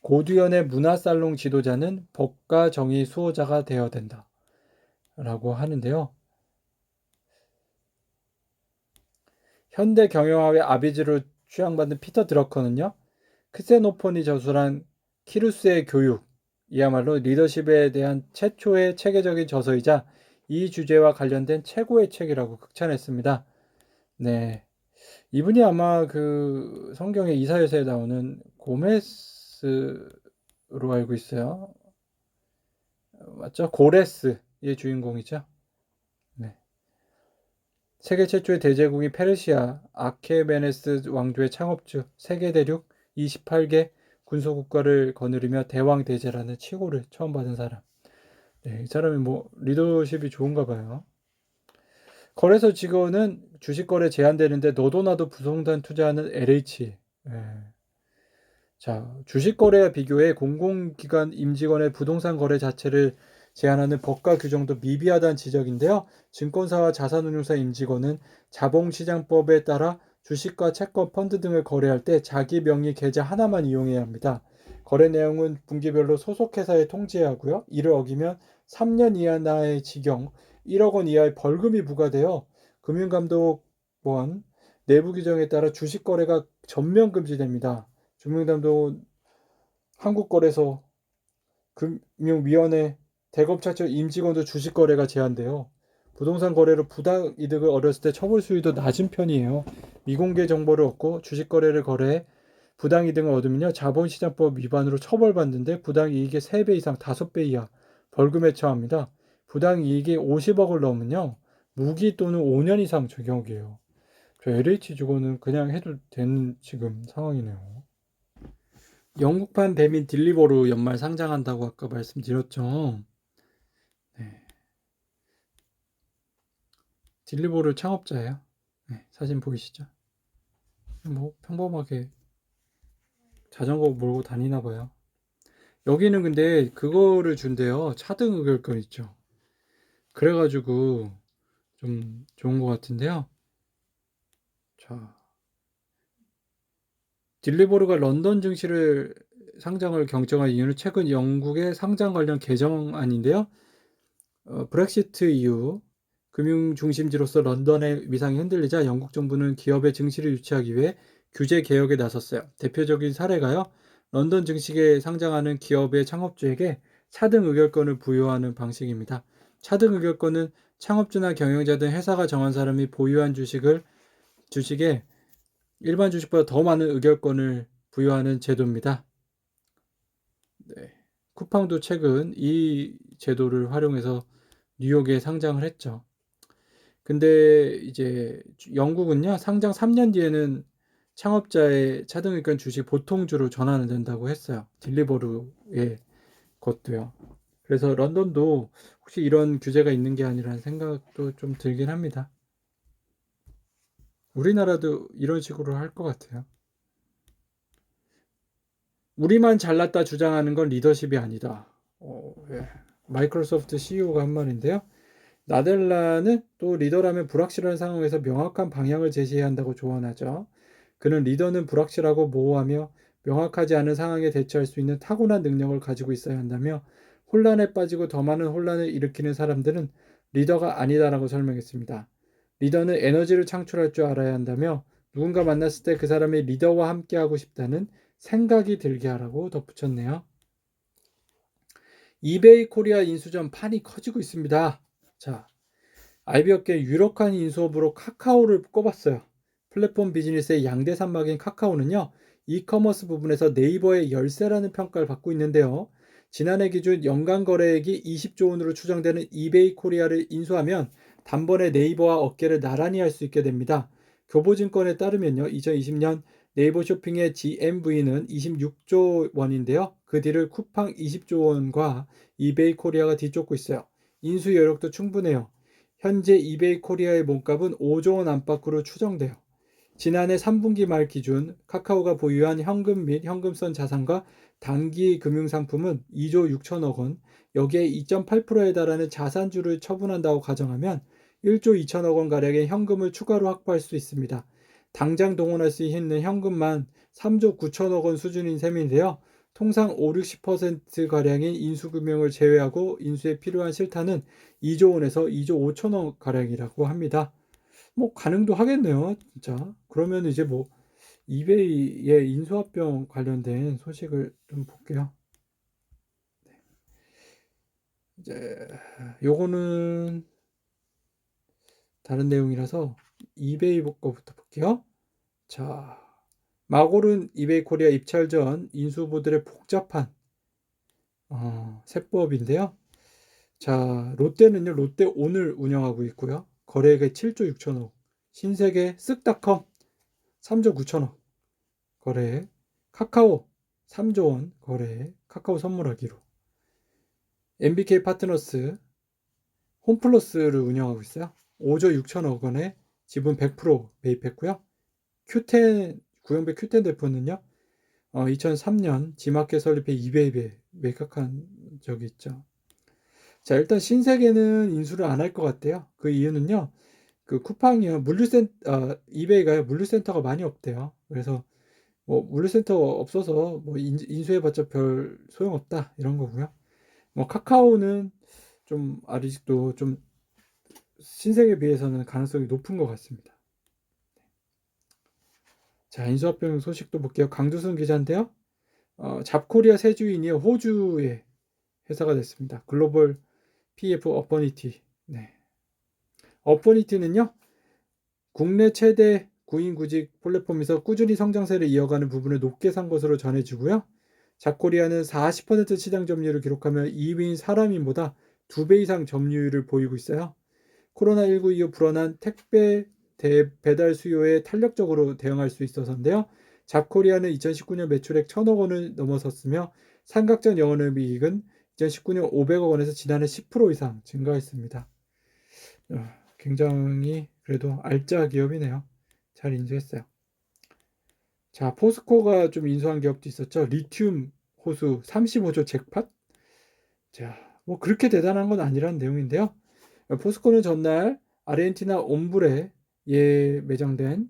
고두현의 문화살롱 지도자는 법과 정의 수호자가 되어야 된다. 라고 하는데요. 현대 경영학의 아비지로 취향받는 피터 드러커는요. 크세노폰이 저술한 키루스의 교육, 이야말로 리더십에 대한 최초의 체계적인 저서이자 이 주제와 관련된 최고의 책이라고 극찬했습니다. 네. 이분이 아마 그 성경의 이사야서에 나오는 고메스로 알고 있어요. 맞죠? 고레스의 주인공이죠. 네. 세계 최초의 대제국이 페르시아 아케메네스 왕조의 창업주, 세계 대륙 28개 군소국가를 거느리며 대왕 대제라는 칭호를 처음 받은 사람. 네, 이 사람이 뭐 리더십이 좋은가 봐요. 거래소 직원은 주식 거래 제한되는데 너도 나도 부동산 투자하는 LH. 네. 자, 주식 거래와 비교해 공공기관 임직원의 부동산 거래 자체를 제한하는 법과 규정도 미비하다는 지적인데요. 증권사와 자산운용사 임직원은 자본시장법에 따라 주식과 채권, 펀드 등을 거래할 때 자기 명의 계좌 하나만 이용해야 합니다. 거래 내용은 분기별로 소속회사에 통지하고요. 이를 어기면 3년 이하의 징역, 1억 원 이하의 벌금이 부과되어 금융감독원 내부 규정에 따라 주식 거래가 전면 금지됩니다. 주민담도 한국거래소, 금융위원회, 대검찰청 임직원도 주식거래가 제한돼요. 부동산 거래로 부당 이득을 얻었을 때 처벌 수위도 낮은 편이에요. 미공개 정보를 얻고 주식거래를 거래해 부당 이득을 얻으면요. 자본시장법 위반으로 처벌받는데 부당 이익의 3배 이상 5배 이하 벌금에 처합니다. 부당 이익이 50억을 넘으면요. 무기 또는 5년 이상 적용이에요. 저 LH 주고는 그냥 해도 되는 지금 상황이네요. 영국판 배민 딜리버로 연말 상장한다고 아까 말씀드렸죠. 네. 딜리버로 창업자예요. 네, 사진 보이시죠? 뭐 평범하게 자전거 몰고 다니나 봐요. 여기는 근데 그거를 준대요. 차등 의결권 있죠. 그래가지고 좀 좋은 것 같은데요. 자, 딜리버로가 런던 증시를 상장을 경정한 이유는 최근 영국의 상장 관련 개정안인데요. 브렉시트 이후 금융 중심지로서 런던의 위상이 흔들리자 영국 정부는 기업의 증시를 유치하기 위해 규제 개혁에 나섰어요. 대표적인 사례가요. 런던 증시에 상장하는 기업의 창업주에게 차등 의결권을 부여하는 방식입니다. 차등 의결권은 창업주나 경영자 등 회사가 정한 사람이 보유한 주식에 일반 주식보다 더 많은 의결권을 부여하는 제도입니다. 네. 쿠팡도 최근 이 제도를 활용해서 뉴욕에 상장을 했죠. 근데 이제 영국은요, 상장 3년 뒤에는 창업자의 차등의권 주식 보통주로 전환이 된다고 했어요. 딜리버루의 것도요. 그래서 런던도 혹시 이런 규제가 있는 게 아니라는 생각도 좀 들긴 합니다. 우리나라도 이런 식으로 할 것 같아요. 우리만 잘났다 주장하는 건 리더십이 아니다. 예. 마이크로소프트 CEO가 한 말인데요. 나델라는 또 리더라면 불확실한 상황에서 명확한 방향을 제시해야 한다고 조언하죠. 그는 리더는 불확실하고 모호하며 명확하지 않은 상황에 대처할 수 있는 타고난 능력을 가지고 있어야 한다며, 혼란에 빠지고 더 많은 혼란을 일으키는 사람들은 리더가 아니다라고 설명했습니다. 리더는 에너지를 창출할 줄 알아야 한다며, 누군가 만났을 때 그 사람이 리더와 함께하고 싶다는 생각이 들게 하라고 덧붙였네요. 이베이 코리아 인수전 판이 커지고 있습니다. 자, IB업계 유력한 인수업으로 카카오를 꼽았어요. 플랫폼 비즈니스의 양대 산막인 카카오는요, 이커머스 부분에서 네이버의 열세라는 평가를 받고 있는데요. 지난해 기준 연간 거래액이 20조 원으로 추정되는 이베이 코리아를 인수하면 단번에 네이버와 어깨를 나란히 할 수 있게 됩니다. 교보증권에 따르면요, 2020년 네이버 쇼핑의 GMV는 26조 원인데요. 그 뒤를 쿠팡 20조 원과 이베이 코리아가 뒤쫓고 있어요. 인수 여력도 충분해요. 현재 이베이 코리아의 몸값은 5조 원 안팎으로 추정돼요. 지난해 3분기 말 기준 카카오가 보유한 현금 및 현금성 자산과 단기 금융상품은 2조 6천억 원, 여기에 2.8%에 달하는 자산주를 처분한다고 가정하면 1조 2천억 원 가량의 현금을 추가로 확보할 수 있습니다. 당장 동원할 수 있는 현금만 3조 9천억 원 수준인 셈인데요. 통상 5, 60%가량인 인수금융을 제외하고 인수에 필요한 실타는 2조 원에서 2조 5천억 가량이라고 합니다. 뭐 가능도 하겠네요, 진짜. 그러면 이제 뭐 이베이의 인수합병 관련된 소식을 좀 볼게요. 이제 요거는 다른 내용이라서 이베이 거부터 볼게요. 자, 마골은 이베이 코리아 입찰 전 인수부들의 복잡한 세법인데요. 자, 롯데는요, 롯데 오늘 운영하고 있고요. 거래액이 7조 6천억. 신세계 쓱닷컴 3조 9천억 거래액. 카카오 3조 원 거래액. 카카오 선물하기로. MBK 파트너스 홈플러스를 운영하고 있어요. 5조 6천억 원에 지분 100% 매입했고요. 큐텐 구영배 큐텐 대표는요, 2003년 지마켓 설립해 이베이에 매각한 적이 있죠. 자, 일단 신세계는 인수를 안 할 것 같대요. 그 이유는요, 그 쿠팡이요, 이베이가요, 물류센터가 많이 없대요. 그래서 뭐 물류센터 없어서 뭐 인수해봤자 별 소용없다 이런 거고요. 뭐 카카오는 좀 아직도 좀 신세계에 비해서는 가능성이 높은 것 같습니다. 자, 인수합병 소식도 볼게요. 강두순 기자인데요. 잡코리아 세주인이 호주의 회사가 됐습니다. 글로벌 PF 어퍼니티. 네. 어퍼니티는요, 국내 최대 구인 구직 플랫폼에서 꾸준히 성장세를 이어가는 부분을 높게 산 것으로 전해지고요. 잡코리아는 40% 시장 점유율을 기록하며 2위인 사람인보다 2배 이상 점유율을 보이고 있어요. 코로나19 이후 불어난 택배 배달 수요에 탄력적으로 대응할 수 있어서인데요. 잡코리아는 2019년 매출액 1,000억 원을 넘어섰으며 삼각전 영업이익은 2019년 500억 원에서 지난해 10% 이상 증가했습니다. 굉장히 그래도 알짜 기업이네요. 잘 인수했어요. 자, 포스코가 좀 인수한 기업도 있었죠. 리튬 호수 35조 잭팟. 자, 뭐 그렇게 대단한 건 아니라는 내용인데요. 포스코는 전날 아르헨티나 옴브레에 매장된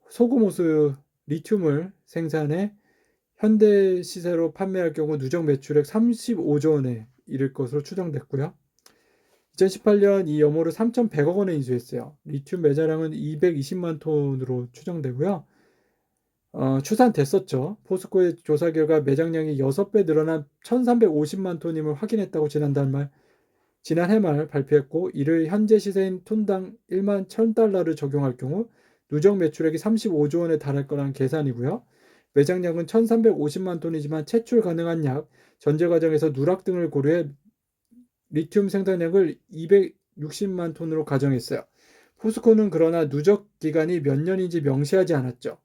소금 호수 리튬을 생산해 현대 시세로 판매할 경우 누적 매출액 35조 원에 이를 것으로 추정됐고요. 2018년 이 염호를 3,100억 원에 인수했어요. 리튬 매자량은 220만 톤으로 추정되고요. 추산됐었죠. 포스코의 조사 결과 매장량이 6배 늘어난 1,350만 톤임을 확인했다고 지난해 말 발표했고, 이를 현재 시세인 톤당 1만 1,000달러를 적용할 경우 누적 매출액이 35조 원에 달할 거라는 계산이고요. 매장량은 1,350만 톤이지만 채출 가능한 약, 전제 과정에서 누락 등을 고려해 리튬 생산량을 260만 톤으로 가정했어요. 포스코는 그러나 누적 기간이 몇 년인지 명시하지 않았죠.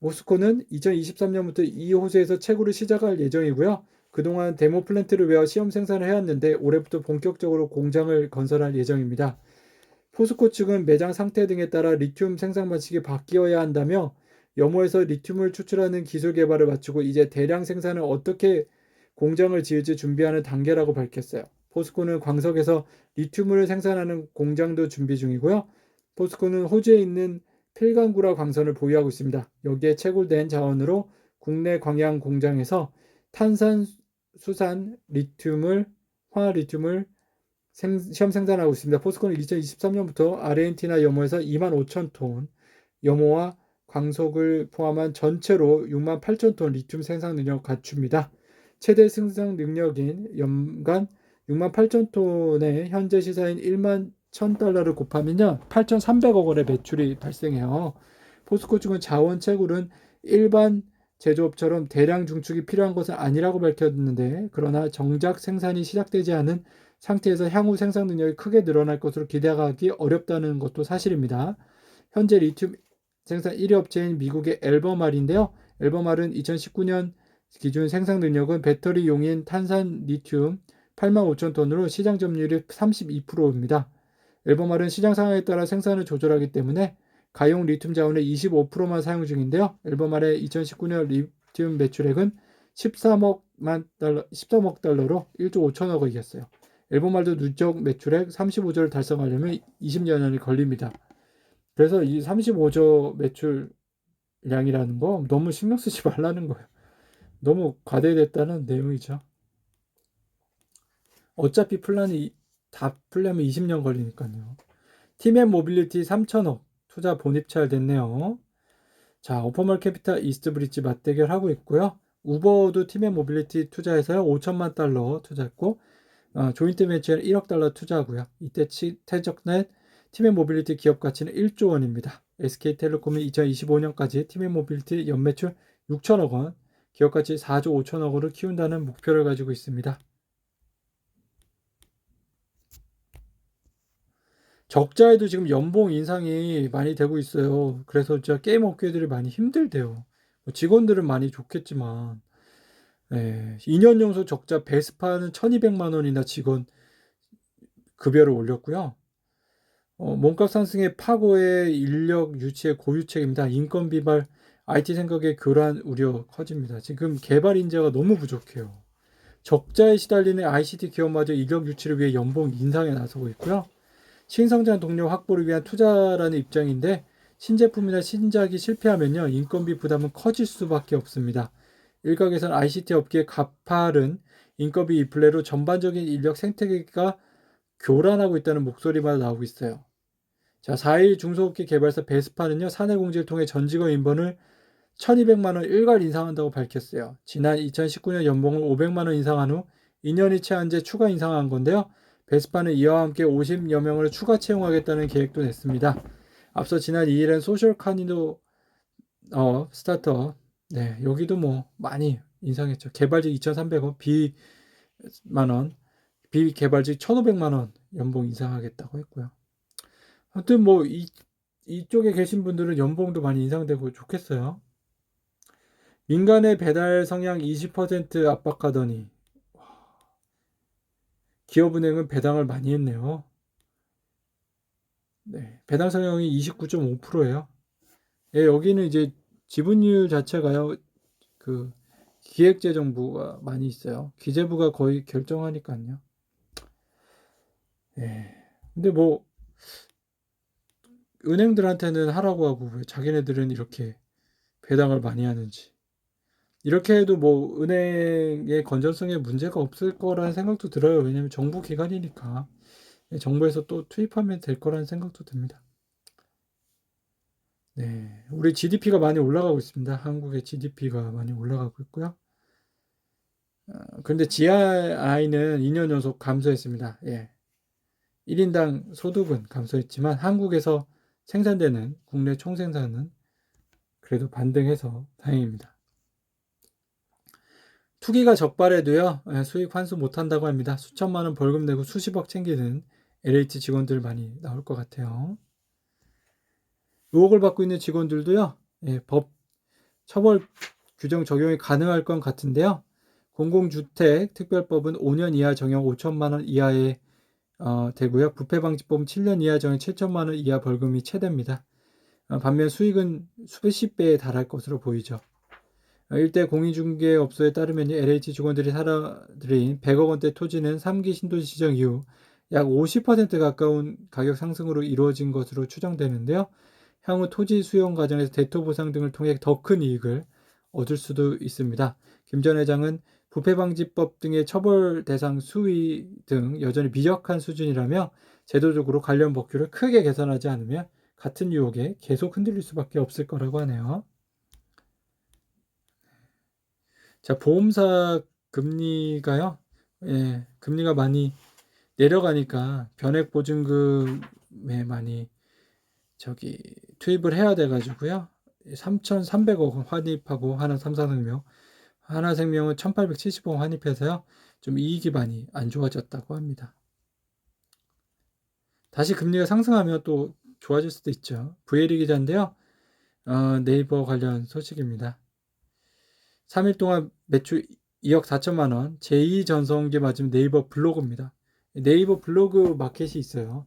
포스코는 2023년부터 이 호수에서 채굴을 시작할 예정이고요. 그동안 데모 플랜트를 외워 시험 생산을 해왔는데 올해부터 본격적으로 공장을 건설할 예정입니다. 포스코 측은 매장 상태 등에 따라 리튬 생산 방식이 바뀌어야 한다며 염호에서 리튬을 추출하는 기술 개발을 마치고 이제 대량 생산을 어떻게 공장을 지을지 준비하는 단계라고 밝혔어요. 포스코는 광석에서 리튬을 생산하는 공장도 준비 중이고요. 포스코는 호주에 있는 필강구라 광선을 보유하고 있습니다. 여기에 채굴된 자원으로 국내 광양 공장에서 탄산 수산 리튬을 황화 리튬을 시험 생산하고 있습니다. 포스코는 2023년부터 아르헨티나 염호에서 25,000톤 염호와 광석을 포함한 전체로 68,000톤 리튬 생산 능력을 갖춥니다. 최대 생산 능력인 연간 68,000톤의 현재 시세인 1만 1,000달러를 곱하면요 8,300억 원의 매출이 발생해요. 포스코 측은 자원 채굴은 일반 제조업처럼 대량 중축이 필요한 것은 아니라고 밝혔는데, 그러나 정작 생산이 시작되지 않은 상태에서 향후 생산 능력이 크게 늘어날 것으로 기대하기 어렵다는 것도 사실입니다. 현재 리튬 생산 1위 업체인 미국의 엘버말인데요. 엘버말은 2019년 기준 생산 능력은 배터리용인 탄산 리튬 85,000톤으로 시장 점유율이 32%입니다. 엘버말은 시장 상황에 따라 생산을 조절하기 때문에 가용 리튬 자원의 25%만 사용 중인데요. 엘버말의 2019년 리튬 매출액은 13억 달러로 1조 5천억 원이었어요. 엘버말도 누적 매출액 35조를 달성하려면 20년이 걸립니다. 그래서 이 35조 매출량이라는 거 너무 신경 쓰지 말라는 거예요. 너무 과대됐다는 내용이죠. 어차피 플랜이 다 풀려면 20년 걸리니까요. 팀앤 모빌리티 3천억 투자 본입찰 됐네요. 자, 오퍼멀 캐피탈 이스트브리지 맞대결하고 있고요. 우버도 팀앤 모빌리티 투자해서요 5천만 달러 투자했고, 조인트 벤처에는 1억 달러 투자하고요. 이때 태적넷 팀앤 모빌리티 기업 가치는 1조 원입니다. SK텔레콤은 2025년까지 팀앤 모빌리티 연매출 6천억 원, 기업 가치 4조 5천억 원을 키운다는 목표를 가지고 있습니다. 적자에도 지금 연봉 인상이 많이 되고 있어요. 그래서 진짜 게임 업계들이 많이 힘들대요. 직원들은 많이 좋겠지만, 2년 연속 적자. 베스파는 1,200만 원이나 직원 급여를 올렸고요. 몸값 상승의 파고의 인력 유치의 고유책입니다. 인건 비발, IT 생각의 교란 우려 커집니다. 지금 개발 인재가 너무 부족해요. 적자에 시달리는 ICT 기업마저 인력 유치를 위해 연봉 인상에 나서고 있고요. 신성장 동력 확보를 위한 투자라는 입장인데, 신제품이나 신작이 실패하면요 인건비 부담은 커질 수밖에 없습니다. 일각에서는 ICT 업계의 가파른 인건비 인플레로 전반적인 인력 생태계가 교란하고 있다는 목소리만 나오고 있어요. 자, 4일 중소업계 개발사 베스파는요 사내 공지를 통해 전 직원 인번을 1,200만 원 일괄 인상한다고 밝혔어요. 지난 2019년 연봉을 500만 원 인상한 후 2년이 채 한 제 추가 인상한 건데요. 베스파는 이와 함께 50여 명을 추가 채용하겠다는 계획도 냈습니다. 앞서 지난 2일엔 소셜 카니도 스타트업, 여기도 뭐 많이 인상했죠. 개발직 2,300원, 비만원, 비개발직 1,500만 원 연봉 인상하겠다고 했고요. 아무튼 뭐 이쪽에 계신 분들은 연봉도 많이 인상되고 좋겠어요. 민간의 배달 성향 20% 압박하더니 기업은행은 배당을 많이 했네요. 배당 성향이 29.5%예요. 여기는 이제 지분율 자체가요, 그 기획재정부가 많이 있어요. 기재부가 거의 결정하니까요. 근데 뭐 은행들한테는 하라고 하고 왜 자기네들은 이렇게 배당을 많이 하는지. 이렇게 해도 뭐 은행의 건전성에 문제가 없을 거라는 생각도 들어요. 왜냐면 정부 기관이니까 정부에서 또 투입하면 될 거라는 생각도 듭니다. 우리 GDP가 많이 올라가고 있습니다. 한국의 GDP가 많이 올라가고 있고요. 그런데 GRI는 2년 연속 감소했습니다. 1인당 소득은 감소했지만 한국에서 생산되는 국내 총생산은 그래도 반등해서 다행입니다. 투기가 적발해도요 수익 환수 못한다고 합니다. 수천만 원 벌금 내고 수십억 챙기는 LH 직원들 많이 나올 것 같아요. 의혹을 받고 있는 직원들도요 법 처벌 규정 적용이 가능할 것 같은데요. 공공주택 특별법은 5년 이하 징역 5천만 원 이하의 되고요. 부패방지법은 7년 이하 징역 7천만 원 이하 벌금이 최대입니다. 반면 수익은 수십 배에 달할 것으로 보이죠. 일대 공인중개업소에 따르면 LH 직원들이 사들인 100억 원대 토지는 3기 신도시 지정 이후 약 50% 가까운 가격 상승으로 이루어진 것으로 추정되는데요. 향후 토지 수용 과정에서 대토 보상 등을 통해 더 큰 이익을 얻을 수도 있습니다. 김 전 회장은 부패방지법 등의 처벌 대상 수위 등 여전히 미적한 수준이라며 제도적으로 관련 법규를 크게 개선하지 않으면 같은 유혹에 계속 흔들릴 수밖에 없을 거라고 하네요. 자, 보험사 금리가요. 예, 금리가 많이 내려가니까 변액 보증금에 많이 투입을 해야 돼 가지고요. 3,300억 원 환입하고 하나삼성생명, 하나생명은 1,870억 원 환입해서요. 좀 이익이 많이 안 좋아졌다고 합니다. 다시 금리가 상승하면 또 좋아질 수도 있죠. VLE 기자인데요. 네이버 관련 소식입니다. 3일 동안 매출 2억 4천만 원, 제2전성기 맞은 네이버 블로그입니다. 네이버 블로그 마켓이 있어요.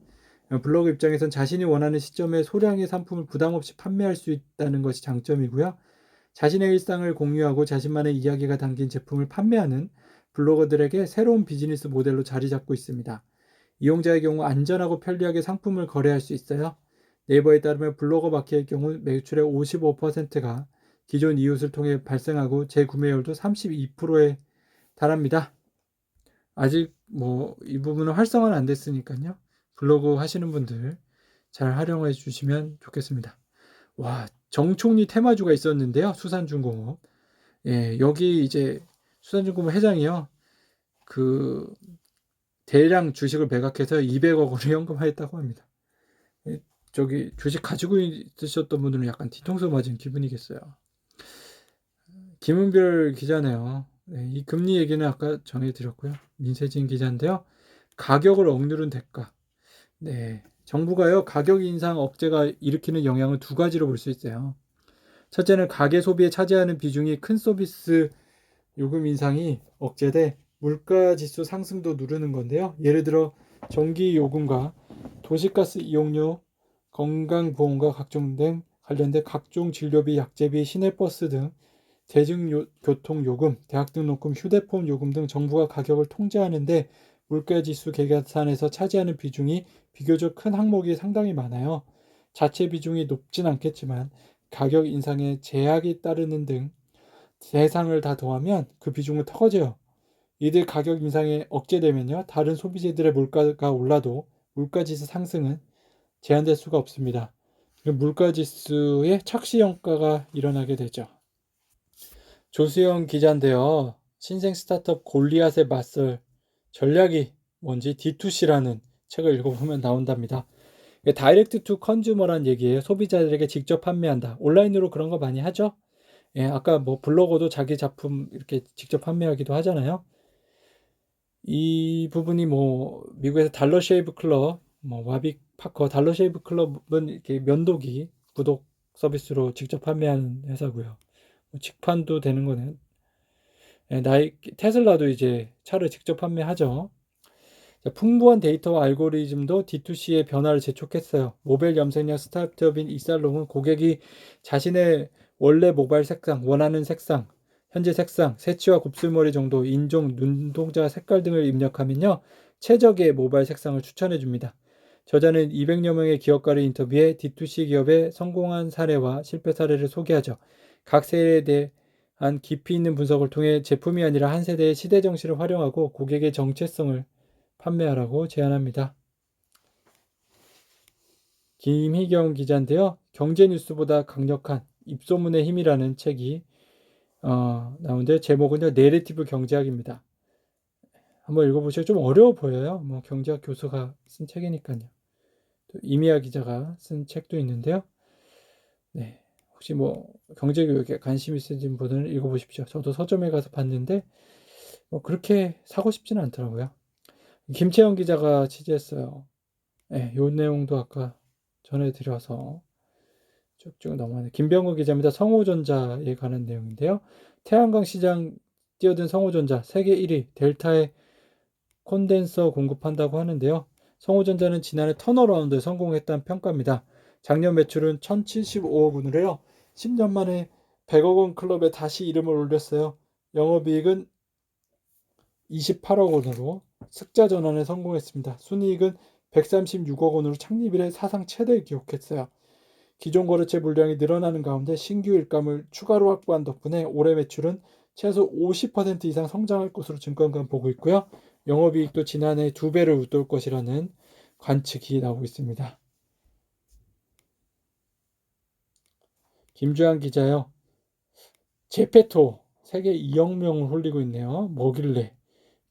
블로그 입장에선 자신이 원하는 시점에 소량의 상품을 부담 없이 판매할 수 있다는 것이 장점이고요. 자신의 일상을 공유하고 자신만의 이야기가 담긴 제품을 판매하는 블로거들에게 새로운 비즈니스 모델로 자리 잡고 있습니다. 이용자의 경우 안전하고 편리하게 상품을 거래할 수 있어요. 네이버에 따르면 블로거 마켓의 경우 매출의 55%가 기존 이웃을 통해 발생하고 재구매율도 32%에 달합니다. 아직 이 부분은 활성화는 안 됐으니까요. 블로그 하시는 분들 잘 활용해 주시면 좋겠습니다. 와, 정총리 테마주가 있었는데요. 수산중공업. 예, 여기 이제 수산중공업 회장이요. 그 대량 주식을 매각해서 200억 원을 현금화했다고 합니다. 예, 주식 가지고 있으셨던 분들은 약간 뒤통수 맞은 기분이겠어요. 김은별 기자네요. 네, 이 금리 얘기는 아까 전해드렸고요. 민세진 기자인데요. 가격을 억누른 대가. 네, 정부가요 가격 인상 억제가 일으키는 영향을 두 가지로 볼 수 있어요. 첫째는 가계 소비에 차지하는 비중이 큰 서비스 요금 인상이 억제돼 물가 지수 상승도 누르는 건데요. 예를 들어 전기 요금과 도시가스 이용료, 건강보험과 각종 등 관련된 각종 진료비, 약제비, 시내버스 등 대중교통요금, 대학 등록금, 휴대폰 요금 등 정부가 가격을 통제하는데 물가지수 계산에서 차지하는 비중이 비교적 큰 항목이 상당히 많아요. 자체 비중이 높진 않겠지만 가격 인상에 제약이 따르는 등 대상을 다 더하면 그 비중은 커져요. 이들 가격 인상에 억제되면요, 다른 소비재들의 물가가 올라도 물가지수 상승은 제한될 수가 없습니다. 물가지수의 착시효과가 일어나게 되죠. 조수영 기자인데요. 신생 스타트업 골리앗에 맞설 전략이 뭔지 D2C라는 책을 읽어보면 나온답니다. 다이렉트 투 컨주머란 얘기예요. 소비자들에게 직접 판매한다. 온라인으로 그런 거 많이 하죠? 예, 아까 블로거도 자기 작품 이렇게 직접 판매하기도 하잖아요. 이 부분이 미국에서 달러 쉐이브 클럽, 와빅 파커, 달러 쉐이브 클럽은 이렇게 면도기 구독 서비스로 직접 판매하는 회사고요. 직판도 되는 거네요. 예, 테슬라도 이제 차를 직접 판매하죠. 풍부한 데이터와 알고리즘도 D2C의 변화를 재촉했어요. 모바일 염색약 스타트업인 이살롱은 고객이 자신의 원래 모바일 색상, 원하는 색상, 현재 색상, 새치와 곱슬머리 정도, 인종, 눈동자 색깔 등을 입력하면요, 최적의 모바일 색상을 추천해 줍니다. 저자는 200여 명의 기업가를 인터뷰해 D2C 기업의 성공한 사례와 실패 사례를 소개하죠. 각 세대에 대한 깊이 있는 분석을 통해 제품이 아니라 한 세대의 시대 정신을 활용하고 고객의 정체성을 판매하라고 제안합니다. 김희경 기자인데요. 경제뉴스보다 강력한 입소문의 힘이라는 책이 나오는데 제목은요. 내레티브 경제학입니다. 한번 읽어보시죠. 좀 어려워 보여요. 경제학 교수가 쓴 책이니까요. 또 이미아 기자가 쓴 책도 있는데요. 네, 혹시 경제교육에 관심 있으신 분은 읽어보십시오. 저도 서점에 가서 봤는데 그렇게 사고 싶지는 않더라고요. 김채영 기자가 취재했어요. 네, 요 내용도 아까 전해드려서 쭉쭉 넘어가네. 김병우 기자입니다. 성호전자에 관한 내용인데요. 태양광 시장 뛰어든 성호전자 세계 1위 델타에 콘덴서 공급한다고 하는데요. 성호전자는 지난해 턴어라운드에 성공했다는 평가입니다. 작년 매출은 1,075억 원으로요. 10년 만에 100억 원 클럽에 다시 이름을 올렸어요. 영업이익은 28억 원으로 흑자 전환에 성공했습니다. 순이익은 136억 원으로 창립 이래 사상 최대를 기록했어요. 기존 거래처 물량이 늘어나는 가운데 신규 일감을 추가로 확보한 덕분에 올해 매출은 최소 50% 이상 성장할 것으로 증권가는 보고 있고요. 영업이익도 지난해 2배를 웃돌 것이라는 관측이 나오고 있습니다. 김주환 기자요. 제페토 세계 2억 명을 홀리고 있네요. 뭐길래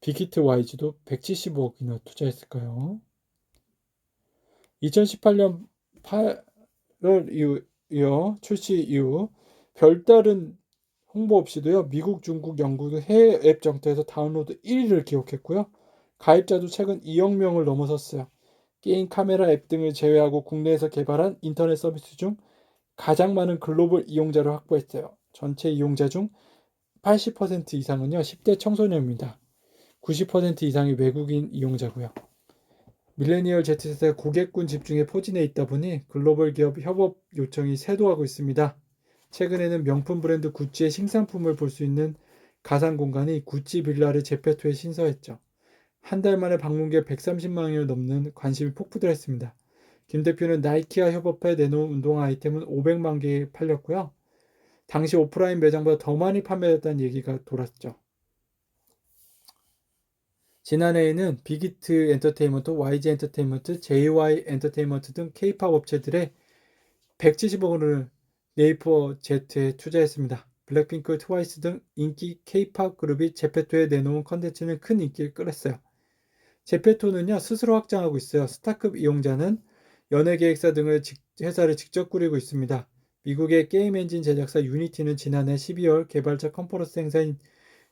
빅히트 와이즈도 175억이나 투자했을까요? 2018년 8월 이후 출시 이후 별다른 홍보 없이도요. 미국, 중국, 영국 해외 앱 정토에서 다운로드 1위를 기록했고요. 가입자도 최근 2억 명을 넘어섰어요. 게임, 카메라 앱 등을 제외하고 국내에서 개발한 인터넷 서비스 중 가장 많은 글로벌 이용자를 확보했어요. 전체 이용자 중 80% 이상은요. 10대 청소년입니다. 90% 이상이 외국인 이용자고요. 밀레니얼 Z세대 고객군 집중에 포진해 있다 보니 글로벌 기업 협업 요청이 쇄도하고 있습니다. 최근에는 명품 브랜드 구찌의 신상품을 볼 수 있는 가상 공간이 구찌 빌라를 제페토에 신설했죠. 한 달 만에 방문객 130만 명을 넘는 관심이 폭부들었습니다. 김 대표는 나이키와 협업해 내놓은 운동화 아이템은 500만 개 팔렸고요. 당시 오프라인 매장보다 더 많이 판매됐다는 얘기가 돌았죠. 지난해에는 빅히트 엔터테인먼트, YG 엔터테인먼트, JY 엔터테인먼트 등 K-팝 업체들의 170억 원을 네이버 Z에 투자했습니다. 블랙핑크, 트와이스 등 인기 K-팝 그룹이 제페토에 내놓은 컨텐츠는 큰 인기를 끌었어요. 제페토는요 스스로 확장하고 있어요. 스타급 이용자는 연예계획사 등을 회사를 직접 꾸리고 있습니다. 미국의 게임 엔진 제작사 유니티는 지난해 12월 개발자 컨퍼런스 행사인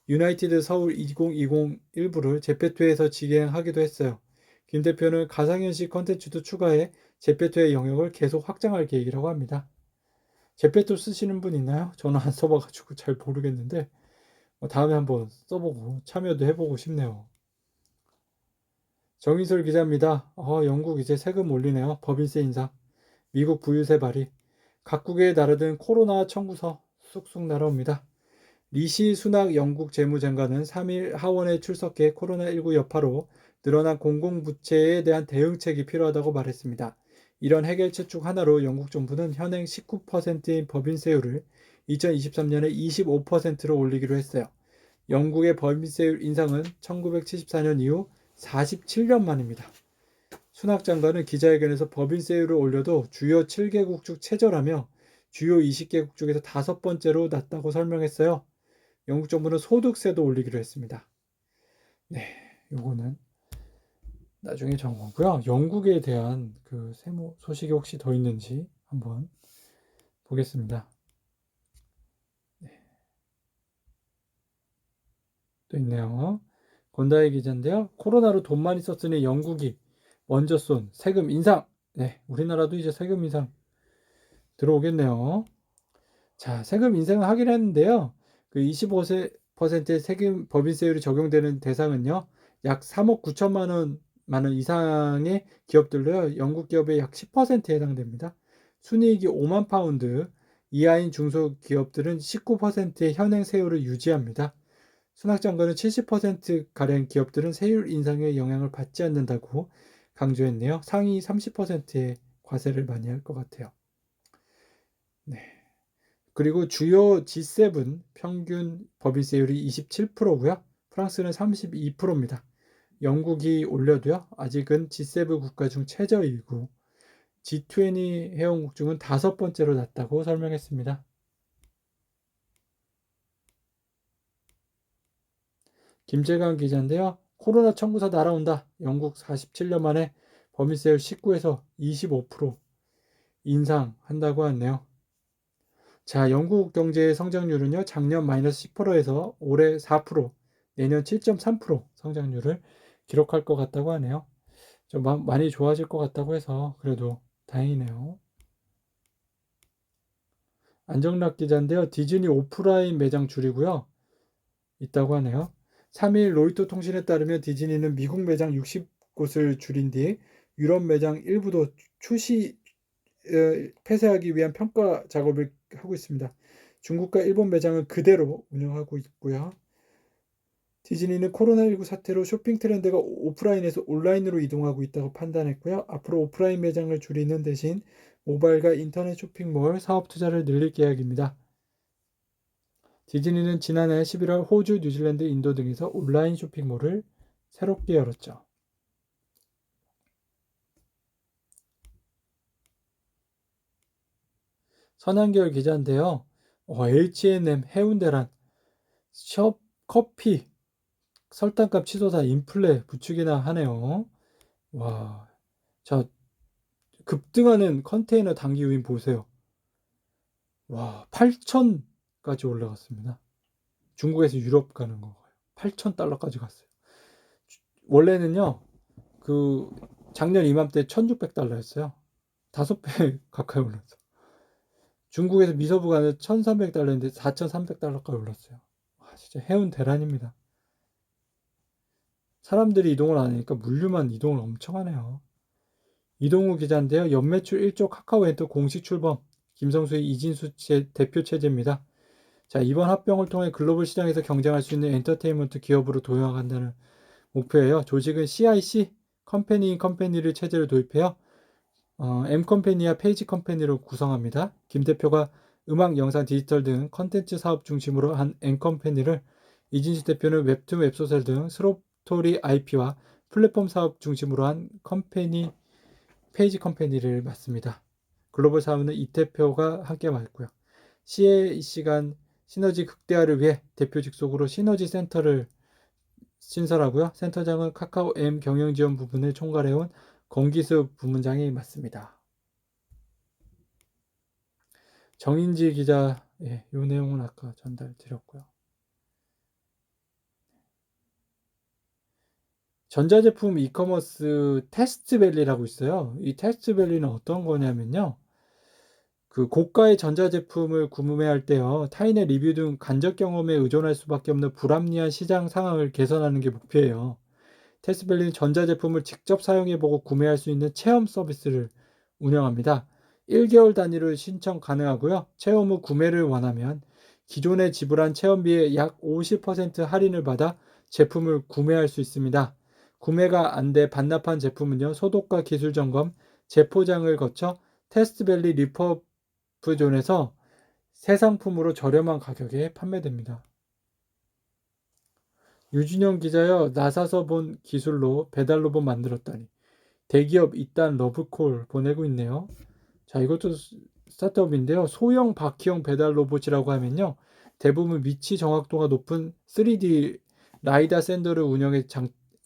유나이티드 서울 2020 일부를 제페토에서 진행하기도 했어요. 김 대표는 가상현실 컨텐츠도 추가해 제페토의 영역을 계속 확장할 계획이라고 합니다. 제페토 쓰시는 분 있나요? 저는 안 써봐가지고 잘 모르겠는데 다음에 한번 써보고 참여도 해보고 싶네요. 정인솔 기자입니다. 영국 이제 세금 올리네요. 법인세 인상. 미국 부유세 발의. 각국에 날아든 코로나 청구서 쑥쑥 날아옵니다. 리시 수낙 영국 재무장관은 3일 하원에 출석해 코로나19 여파로 늘어난 공공부채에 대한 대응책이 필요하다고 말했습니다. 이런 해결책 중 하나로 영국 정부는 현행 19%인 법인세율을 2023년에 25%로 올리기로 했어요. 영국의 법인세율 인상은 1974년 이후 47년 만입니다. 수낙 장관은 기자회견에서 법인세율을 올려도 주요 7개국 중 최저라며 주요 20개국 중에서 5번째로 낮다고 설명했어요. 영국 정부는 소득세도 올리기로 했습니다. 네, 요거는 나중에 정보고요. 영국에 대한 그 세무 소식이 혹시 더 있는지 한번 보겠습니다. 네, 또 있네요. 권다혜 기자인데요. 코로나로 돈 많이 썼으니 영국이 먼저 쏜 세금 인상. 네, 우리나라도 이제 세금 인상 들어오겠네요. 자, 세금 인상을 하긴 했는데요. 그 25%의 세금 법인세율이 적용되는 대상은요. 약 3억 9천만 원 이상의 기업들로요. 영국 기업의 약 10%에 해당됩니다. 순이익이 5만 파운드 이하인 중소기업들은 19%의 현행 세율을 유지합니다. 순학 장관은 70%가량 기업들은 세율 인상의 영향을 받지 않는다고 강조했네요. 상위 30%의 과세를 많이 할 것 같아요. 네. 그리고 주요 G7 평균 법인세율이 27%고요. 프랑스는 32%입니다. 영국이 올려도요. 아직은 G7 국가 중 최저이고 G20 회원국 중은 5번째로 낮다고 설명했습니다. 김재관 기자인데요. 코로나 청구서 날아온다. 영국 47년 만에 법인세율 19에서 25% 인상한다고 하네요. 자, 영국 경제의 성장률은요, 작년 마이너스 10%에서 올해 4%, 내년 7.3% 성장률을 기록할 것 같다고 하네요. 좀 많이 좋아질 것 같다고 해서 그래도 다행이네요. 안정락 기자인데요. 디즈니 오프라인 매장 줄이고요. 있다고 하네요. 3일 로이터 통신에 따르면 디즈니는 미국 매장 60곳을 줄인 뒤 유럽 매장 일부도 폐쇄하기 위한 평가 작업을 하고 있습니다. 중국과 일본 매장은 그대로 운영하고 있고요. 디즈니는 코로나19 사태로 쇼핑 트렌드가 오프라인에서 온라인으로 이동하고 있다고 판단했고요. 앞으로 오프라인 매장을 줄이는 대신 모바일과 인터넷 쇼핑몰 사업 투자를 늘릴 계획입니다. 디즈니는 지난해 11월 호주, 뉴질랜드, 인도 등에서 온라인 쇼핑몰을 새롭게 열었죠. 선한결 기자인데요. H&M, 해운대란, 숍, 커피, 설탕값 치솟아 인플레 부추기나 하네요. 와, 자, 급등하는 컨테이너 단기 유인 보세요. 와, 8,000까지 올라갔습니다. 중국에서 유럽 가는 거. 8,000달러까지 갔어요. 원래는요, 그 작년 이맘때 1,600달러였어요. 5배 가까이 올랐어. 중국에서 미서부 가는 1,300달러인데 4,300달러까지 올랐어요. 와, 진짜 해운 대란입니다. 사람들이 이동을 안 하니까 물류만 이동을 엄청 하네요. 이동우 기자인데요. 연매출 1조 카카오엔터 공식 출범. 김성수의 이진수 대표 체제입니다. 자, 이번 합병을 통해 글로벌 시장에서 경쟁할 수 있는 엔터테인먼트 기업으로 도약한다는 목표예요. 조직은 CIC 컴퍼니를 체제로 도입해요. M컴퍼니와 페이지 컴퍼니로 구성합니다. 김 대표가 음악, 영상, 디지털 등 컨텐츠 사업 중심으로 한 N컴퍼니를, 이진수 대표는 웹툰, 웹소설 등 스토리 IP와 플랫폼 사업 중심으로 한 페이지 컴퍼니를 맡습니다. 글로벌 사업은 이 대표가 함께 맡고요. CAC 간 시너지 극대화를 위해 대표 직속으로 시너지 센터를 신설하고요. 센터장은 카카오 M 경영지원 부분을 총괄해온 권기수 부문장이 맡습니다. 정인지 기자, 이 내용은 아까 전달드렸고요. 전자제품 이커머스 테스트밸리라고 있어요. 이 테스트밸리는 어떤 거냐면요. 그 고가의 전자제품을 구매할 때요, 타인의 리뷰 등 간접 경험에 의존할 수밖에 없는 불합리한 시장 상황을 개선하는 게 목표예요. 테스트밸리는 전자제품을 직접 사용해보고 구매할 수 있는 체험 서비스를 운영합니다. 1개월 단위로 신청 가능하고요. 체험 후 구매를 원하면 기존에 지불한 체험비의 약 50% 할인을 받아 제품을 구매할 수 있습니다. 구매가 안 돼 반납한 제품은요, 소독과 기술 점검, 재포장을 거쳐 테스트밸리 리퍼브존에서 새 상품으로 저렴한 가격에 판매됩니다. 유진영 기자요. 나사서 본 기술로 배달 로봇 만들었다니. 대기업 이딴 러브콜 보내고 있네요. 자, 이것도 스타트업인데요. 소형 바퀴형 배달 로봇이라고 하면요, 대부분 위치 정확도가 높은 3D 라이다 센서를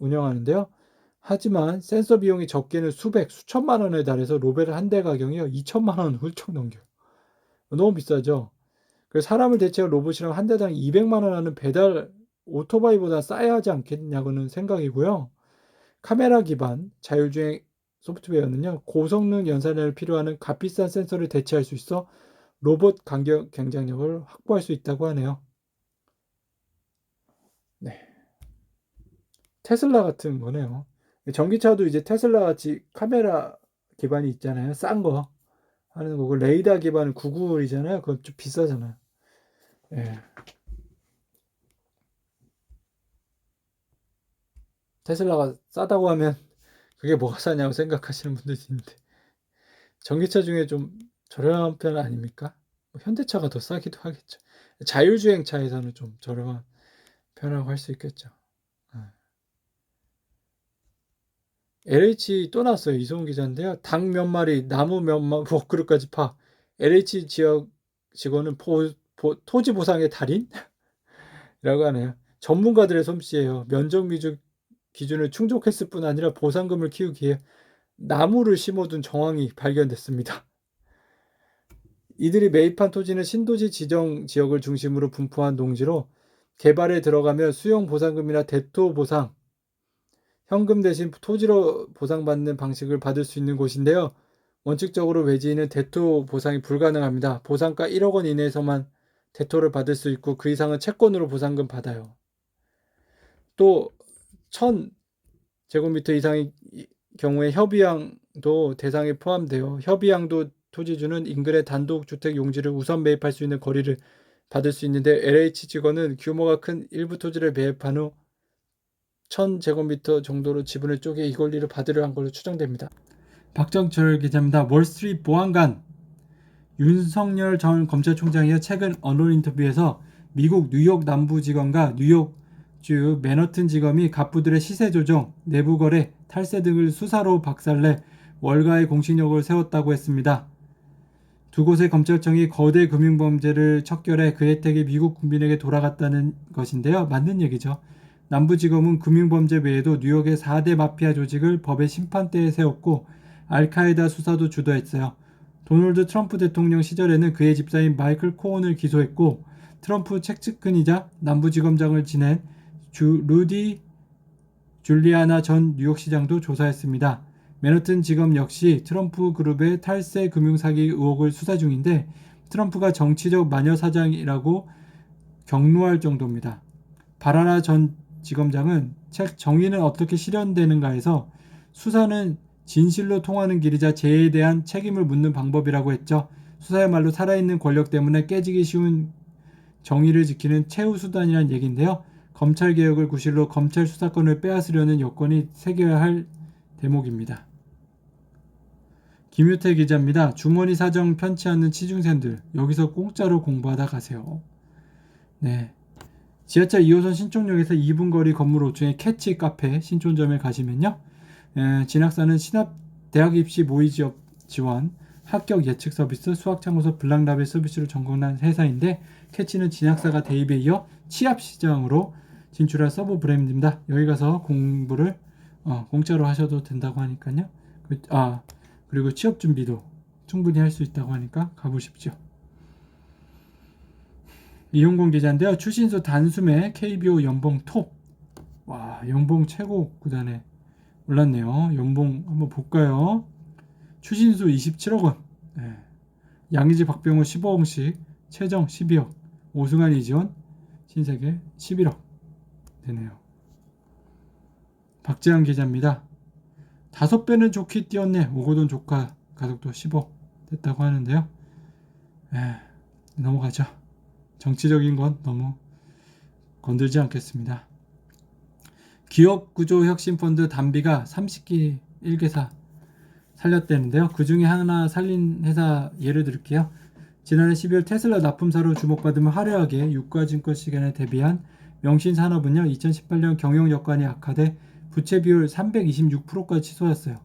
운영하는데요. 하지만 센서 비용이 적게는 수천만 원에 달해서 로봇 한 대 가격이요, 2천만 원 훌쩍 넘겨요. 너무 비싸죠. 그래서 사람을 대체할 로봇이랑 한 대당 200만 원 하는 배달 오토바이보다 싸야 하지 않겠냐고는 생각이고요. 카메라 기반 자율주행 소프트웨어는요, 고성능 연산을 필요하는 값비싼 센서를 대체할 수 있어 로봇 경쟁력을 확보할 수 있다고 하네요. 네. 테슬라 같은 거네요. 전기차도 이제 테슬라 같이 카메라 기반이 있잖아요. 싼 거 하는 거고, 레이더 기반은 구글이잖아요. 그건 좀 비싸잖아요. 예. 테슬라가 싸다고 하면 그게 뭐가 싸냐고 생각하시는 분들이 있는데, 전기차 중에 좀 저렴한 편 아닙니까? 뭐 현대차가 더 싸기도 하겠죠. 자율주행차에서는 좀 저렴한 편이라고 할 수 있겠죠. LH 또 나왔어요. 이소은 기자인데요. 닭 몇 마리, 나무 몇 그릇까지 파. LH 지역 직원은 토지 보상의 달인? 라고 하네요. 전문가들의 솜씨예요. 면적 기준을 충족했을 뿐 아니라 보상금을 키우기에 나무를 심어둔 정황이 발견됐습니다. 이들이 매입한 토지는 신도시 지정 지역을 중심으로 분포한 농지로 개발에 들어가면 수용 보상금이나 대토 보상, 현금 대신 토지로 보상받는 방식을 받을 수 있는 곳인데요. 원칙적으로 외지인은 대토 보상이 불가능합니다. 보상가 1억 원 이내에서만 대토를 받을 수 있고 그 이상은 채권으로 보상금 받아요. 또 1000제곱미터 이상의 경우에 협의양도 대상에 포함돼요. 협의양도 토지주는 인근의 단독주택 용지를 우선 매입할 수 있는 거리를 받을 수 있는데 LH직원은 규모가 큰 일부 토지를 매입한 후 1000제곱미터 정도로 지분을 쪼개 이 권리를 받으려 한 걸로 추정됩니다. 박정철 기자입니다. 월스트리트 보안관 윤석열 전 검찰총장이 최근 언론 인터뷰에서 미국 뉴욕 남부지검과 뉴욕주 맨하튼지검이 갑부들의 시세 조정, 내부 거래, 탈세 등을 수사로 박살내 월가의 공식력을 세웠다고 했습니다. 두 곳의 검찰청이 거대 금융범죄를 척결해 그 혜택이 미국 국민에게 돌아갔다는 것인데요. 맞는 얘기죠. 남부지검은 금융범죄 외에도 뉴욕의 4대 마피아 조직을 법의 심판대에 세웠고 알카에다 수사도 주도했어요. 도널드 트럼프 대통령 시절에는 그의 집사인 마이클 코온을 기소했고 트럼프 책측근이자 남부지검장을 지낸 루디 줄리아나 전 뉴욕시장도 조사했습니다. 맨하튼 지검 역시 트럼프 그룹의 탈세 금융사기 의혹을 수사 중인데 트럼프가 정치적 마녀 사장이라고 격노할 정도입니다. 바라라 전 지검장은 책 정의는 어떻게 실현되는가에서 수사는 진실로 통하는 길이자 죄에 대한 책임을 묻는 방법이라고 했죠. 수사야말로 살아있는 권력 때문에 깨지기 쉬운 정의를 지키는 최후 수단이란 얘기인데요. 검찰개혁을 구실로 검찰 수사권을 빼앗으려는 여건이 새겨야 할 대목입니다. 김유태 기자입니다. 주머니 사정 편치 않는 취중생들 여기서 공짜로 공부하다 가세요. 네. 지하철 2호선 신촌역에서 2분 거리 건물 5층의 캐치 카페 신촌점에 가시면요. 진학사는 신합 대학 입시 모의 지원, 합격 예측 서비스, 수학 참고서 블랑라벨 서비스를 전공한 회사인데 캐치는 진학사가 대입에 이어 취업 시장으로 진출할 서브 브랜드입니다. 여기 가서 공부를 공짜로 하셔도 된다고 하니까요. 그리고 취업 준비도 충분히 할 수 있다고 하니까 가보십시오. 이용곤 기자인데요. 추신수 단숨에 KBO 연봉 톱. 와, 연봉 최고 구단에 올랐네요. 연봉 한번 볼까요? 추신수 27억 원. 네. 양의지 박병호 15억씩, 최정 12억, 오승환 이지원, 신세계 11억 되네요. 박재환 기자입니다. 5배는 좋게 뛰었네. 오고돈 조카 가족도 10억 됐다고 하는데요. 넘어가죠. 정치적인 건 너무 건들지 않겠습니다. 기업구조혁신펀드 담비가 30기 1개사 살렸다는데요. 그 중에 하나 살린 회사 예를 들게요. 지난해 12월 테슬라 납품사로 주목받으며 화려하게 유가증권 시간에 대비한 명신산업은요. 2018년 경영 여건이 악화돼 부채 비율 326%까지 치솟았어요.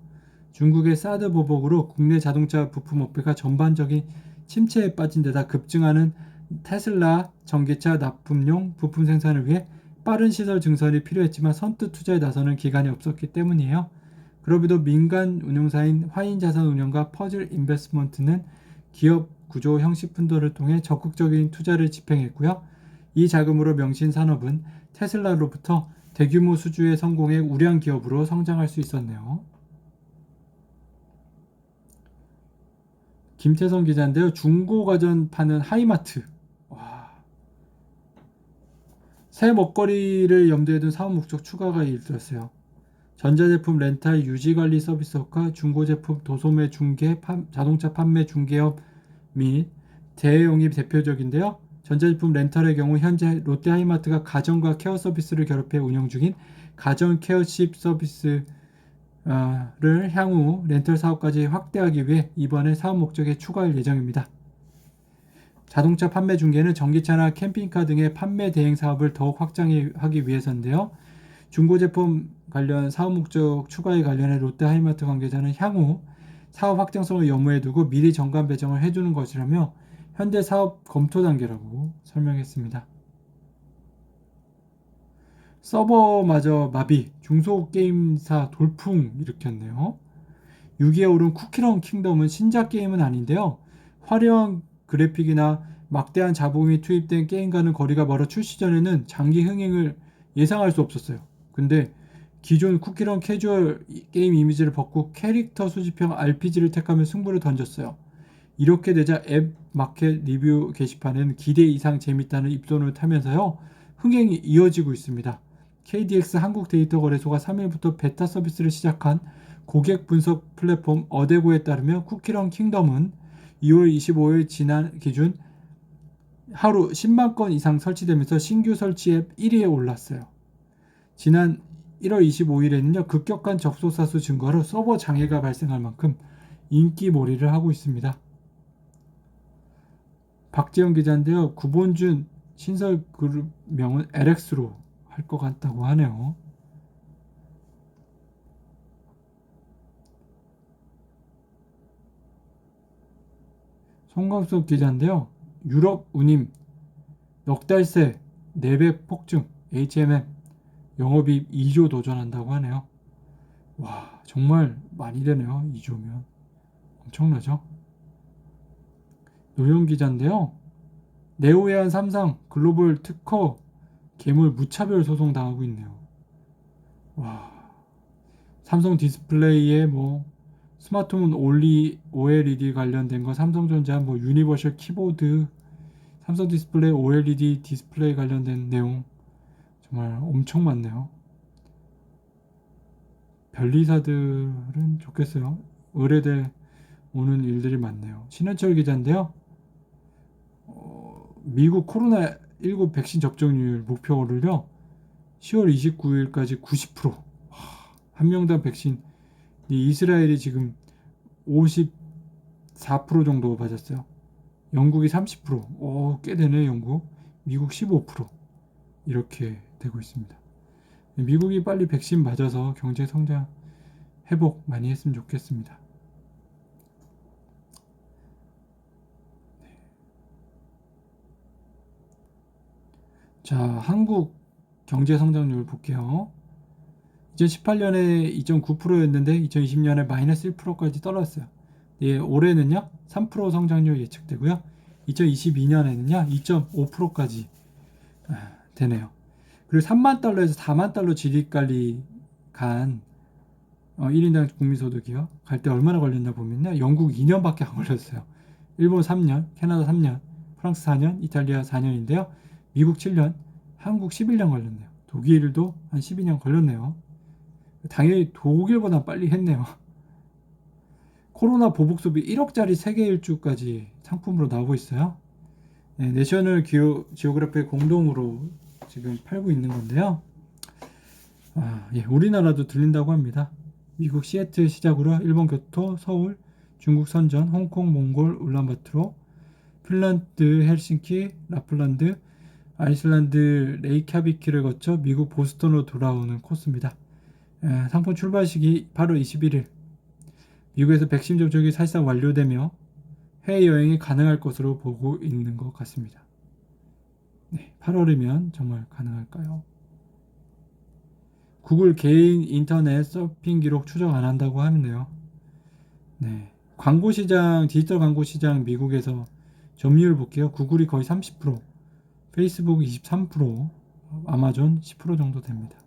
중국의 사드 보복으로 국내 자동차 부품 업계가 전반적인 침체에 빠진 데다 급증하는 테슬라 전기차 납품용 부품 생산을 위해 빠른 시설 증설이 필요했지만 선뜻 투자에 나서는 기관이 없었기 때문이에요. 그럼에도 민간 운용사인 화인자산운용과 퍼즐 인베스트먼트는 기업 구조 형식 푼도를 통해 적극적인 투자를 집행했고요. 이 자금으로 명신산업은 테슬라로부터 대규모 수주에 성공해 우량 기업으로 성장할 수 있었네요. 김태성 기자인데요. 중고가전 파는 하이마트. 새 먹거리를 염두에 둔 사업 목적 추가가 이르렀어요. 전자제품 렌탈 유지관리 서비스업과 중고제품 도소매 중개, 자동차 판매 중개업 및 대형이 대표적인데요. 전자제품 렌탈의 경우 현재 롯데하이마트가 가전과 케어 서비스를 결합해 운영 중인 가전 케어십 서비스를 향후 렌탈 사업까지 확대하기 위해 이번에 사업 목적에 추가할 예정입니다. 자동차 판매 중개는 전기차나 캠핑카 등의 판매 대행 사업을 더욱 확장하기 위해서인데요. 중고제품 관련 사업 목적 추가에 관련해 롯데하이마트 관계자는 향후 사업 확장성을 염두에 두고 미리 정관 배정을 해주는 것이라며 현재 사업 검토 단계라고 설명했습니다. 서버마저 마비, 중소게임사 돌풍 일으켰네요. 6위에 오른 쿠키런 킹덤은 신작 게임은 아닌데요. 화려한 그래픽이나 막대한 자본이 투입된 게임과는 거리가 멀어 출시 전에는 장기 흥행을 예상할 수 없었어요. 근데 기존 쿠키런 캐주얼 게임 이미지를 벗고 캐릭터 수집형 RPG를 택하며 승부를 던졌어요. 이렇게 되자 앱 마켓 리뷰 게시판은 기대 이상 재밌다는 입소문을 타면서요. 흥행이 이어지고 있습니다. KDX 한국데이터거래소가 3일부터 베타 서비스를 시작한 고객 분석 플랫폼 어데고에 따르면 쿠키런 킹덤은 2월 25일 지난 기준 하루 10만 건 이상 설치되면서 신규 설치 앱 1위에 올랐어요. 지난 1월 25일에는요, 급격한 접속사 수 증가로 서버 장애가 발생할 만큼 인기몰이를 하고 있습니다. 박재영 기자인데요. 구본준 신설 그룹명은 LX로 할 것 같다고 하네요. 송광석 기자인데요. 유럽 운임 넉 달 새 4배 폭증 HMM 영업이익 2조 도전한다고 하네요. 와, 정말 많이 되네요. 2조면 엄청나죠. 노영 기자인데요. 네오웨한 삼성 글로벌 특허 괴물 무차별 소송 당하고 있네요. 와, 삼성 디스플레이에 뭐 스마트폰 OLED 관련된 거, 삼성전자 뭐 유니버셜 키보드, 삼성 디스플레이 OLED 디스플레이 관련된 내용 정말 엄청 많네요. 변리사들은 좋겠어요. 의뢰돼 오는 일들이 많네요. 신현철 기자인데요. 미국 코로나19 백신 접종률 목표를요, 10월 29일까지 90%. 한 명당 백신. 이스라엘이 지금 54% 정도 맞았어요. 영국이 30%. 꽤 되네, 영국. 미국 15%. 이렇게 되고 있습니다. 미국이 빨리 백신 맞아서 경제 성장 회복 많이 했으면 좋겠습니다. 자, 한국 경제 성장률 볼게요. 2018년에 2.9%였는데 2020년에 마이너스 1%까지 떨어졌어요. 예, 올해는요 3% 성장률 예측되고요. 2022년에는요 2.5%까지 되네요. 그리고 3만 달러에서 4만 달러 GDP 간 1인당 국민소득이요. 갈 때 얼마나 걸렸나 보면요. 영국 2년밖에 안 걸렸어요. 일본 3년, 캐나다 3년, 프랑스 4년, 이탈리아 4년인데요. 미국 7년, 한국 11년 걸렸네요. 독일도 한 12년 걸렸네요. 당연히 독일보다 빨리 했네요. 코로나 보복 소비 1억짜리 세계 일주까지 상품으로 나오고 있어요. 네, 내셔널 지오그래피 공동으로 지금 팔고 있는 건데요. 예, 우리나라도 들린다고 합니다. 미국 시애틀 시작으로 일본 교토, 서울, 중국 선전, 홍콩, 몽골, 울란바토르, 핀란드 헬싱키, 라플란드, 아이슬란드 레이캬비키를 거쳐 미국 보스턴으로 돌아오는 코스입니다. 상품 출발 시기 8월 21일. 미국에서 백신 접종이 사실상 완료되며 해외여행이 가능할 것으로 보고 있는 것 같습니다. 네, 8월이면 정말 가능할까요? 구글 개인 인터넷 서핑 기록 추적 안 한다고 하네요. 네, 광고 시장, 디지털 광고 시장 미국에서 점유율 볼게요. 구글이 거의 30%, 페이스북 23%, 아마존 10% 정도 됩니다.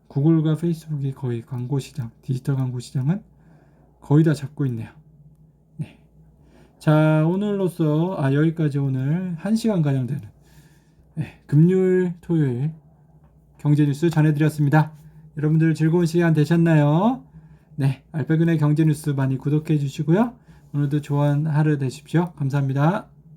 구글과 페이스북이 거의 광고 시장, 디지털 광고 시장은 거의 다 잡고 있네요. 네. 자, 오늘로써 여기까지 오늘 1시간가량 되는 금요일, 토요일 경제뉴스 전해드렸습니다. 여러분들 즐거운 시간 되셨나요? 네, 알파근의 경제뉴스 많이 구독해 주시고요. 오늘도 좋은 하루 되십시오. 감사합니다.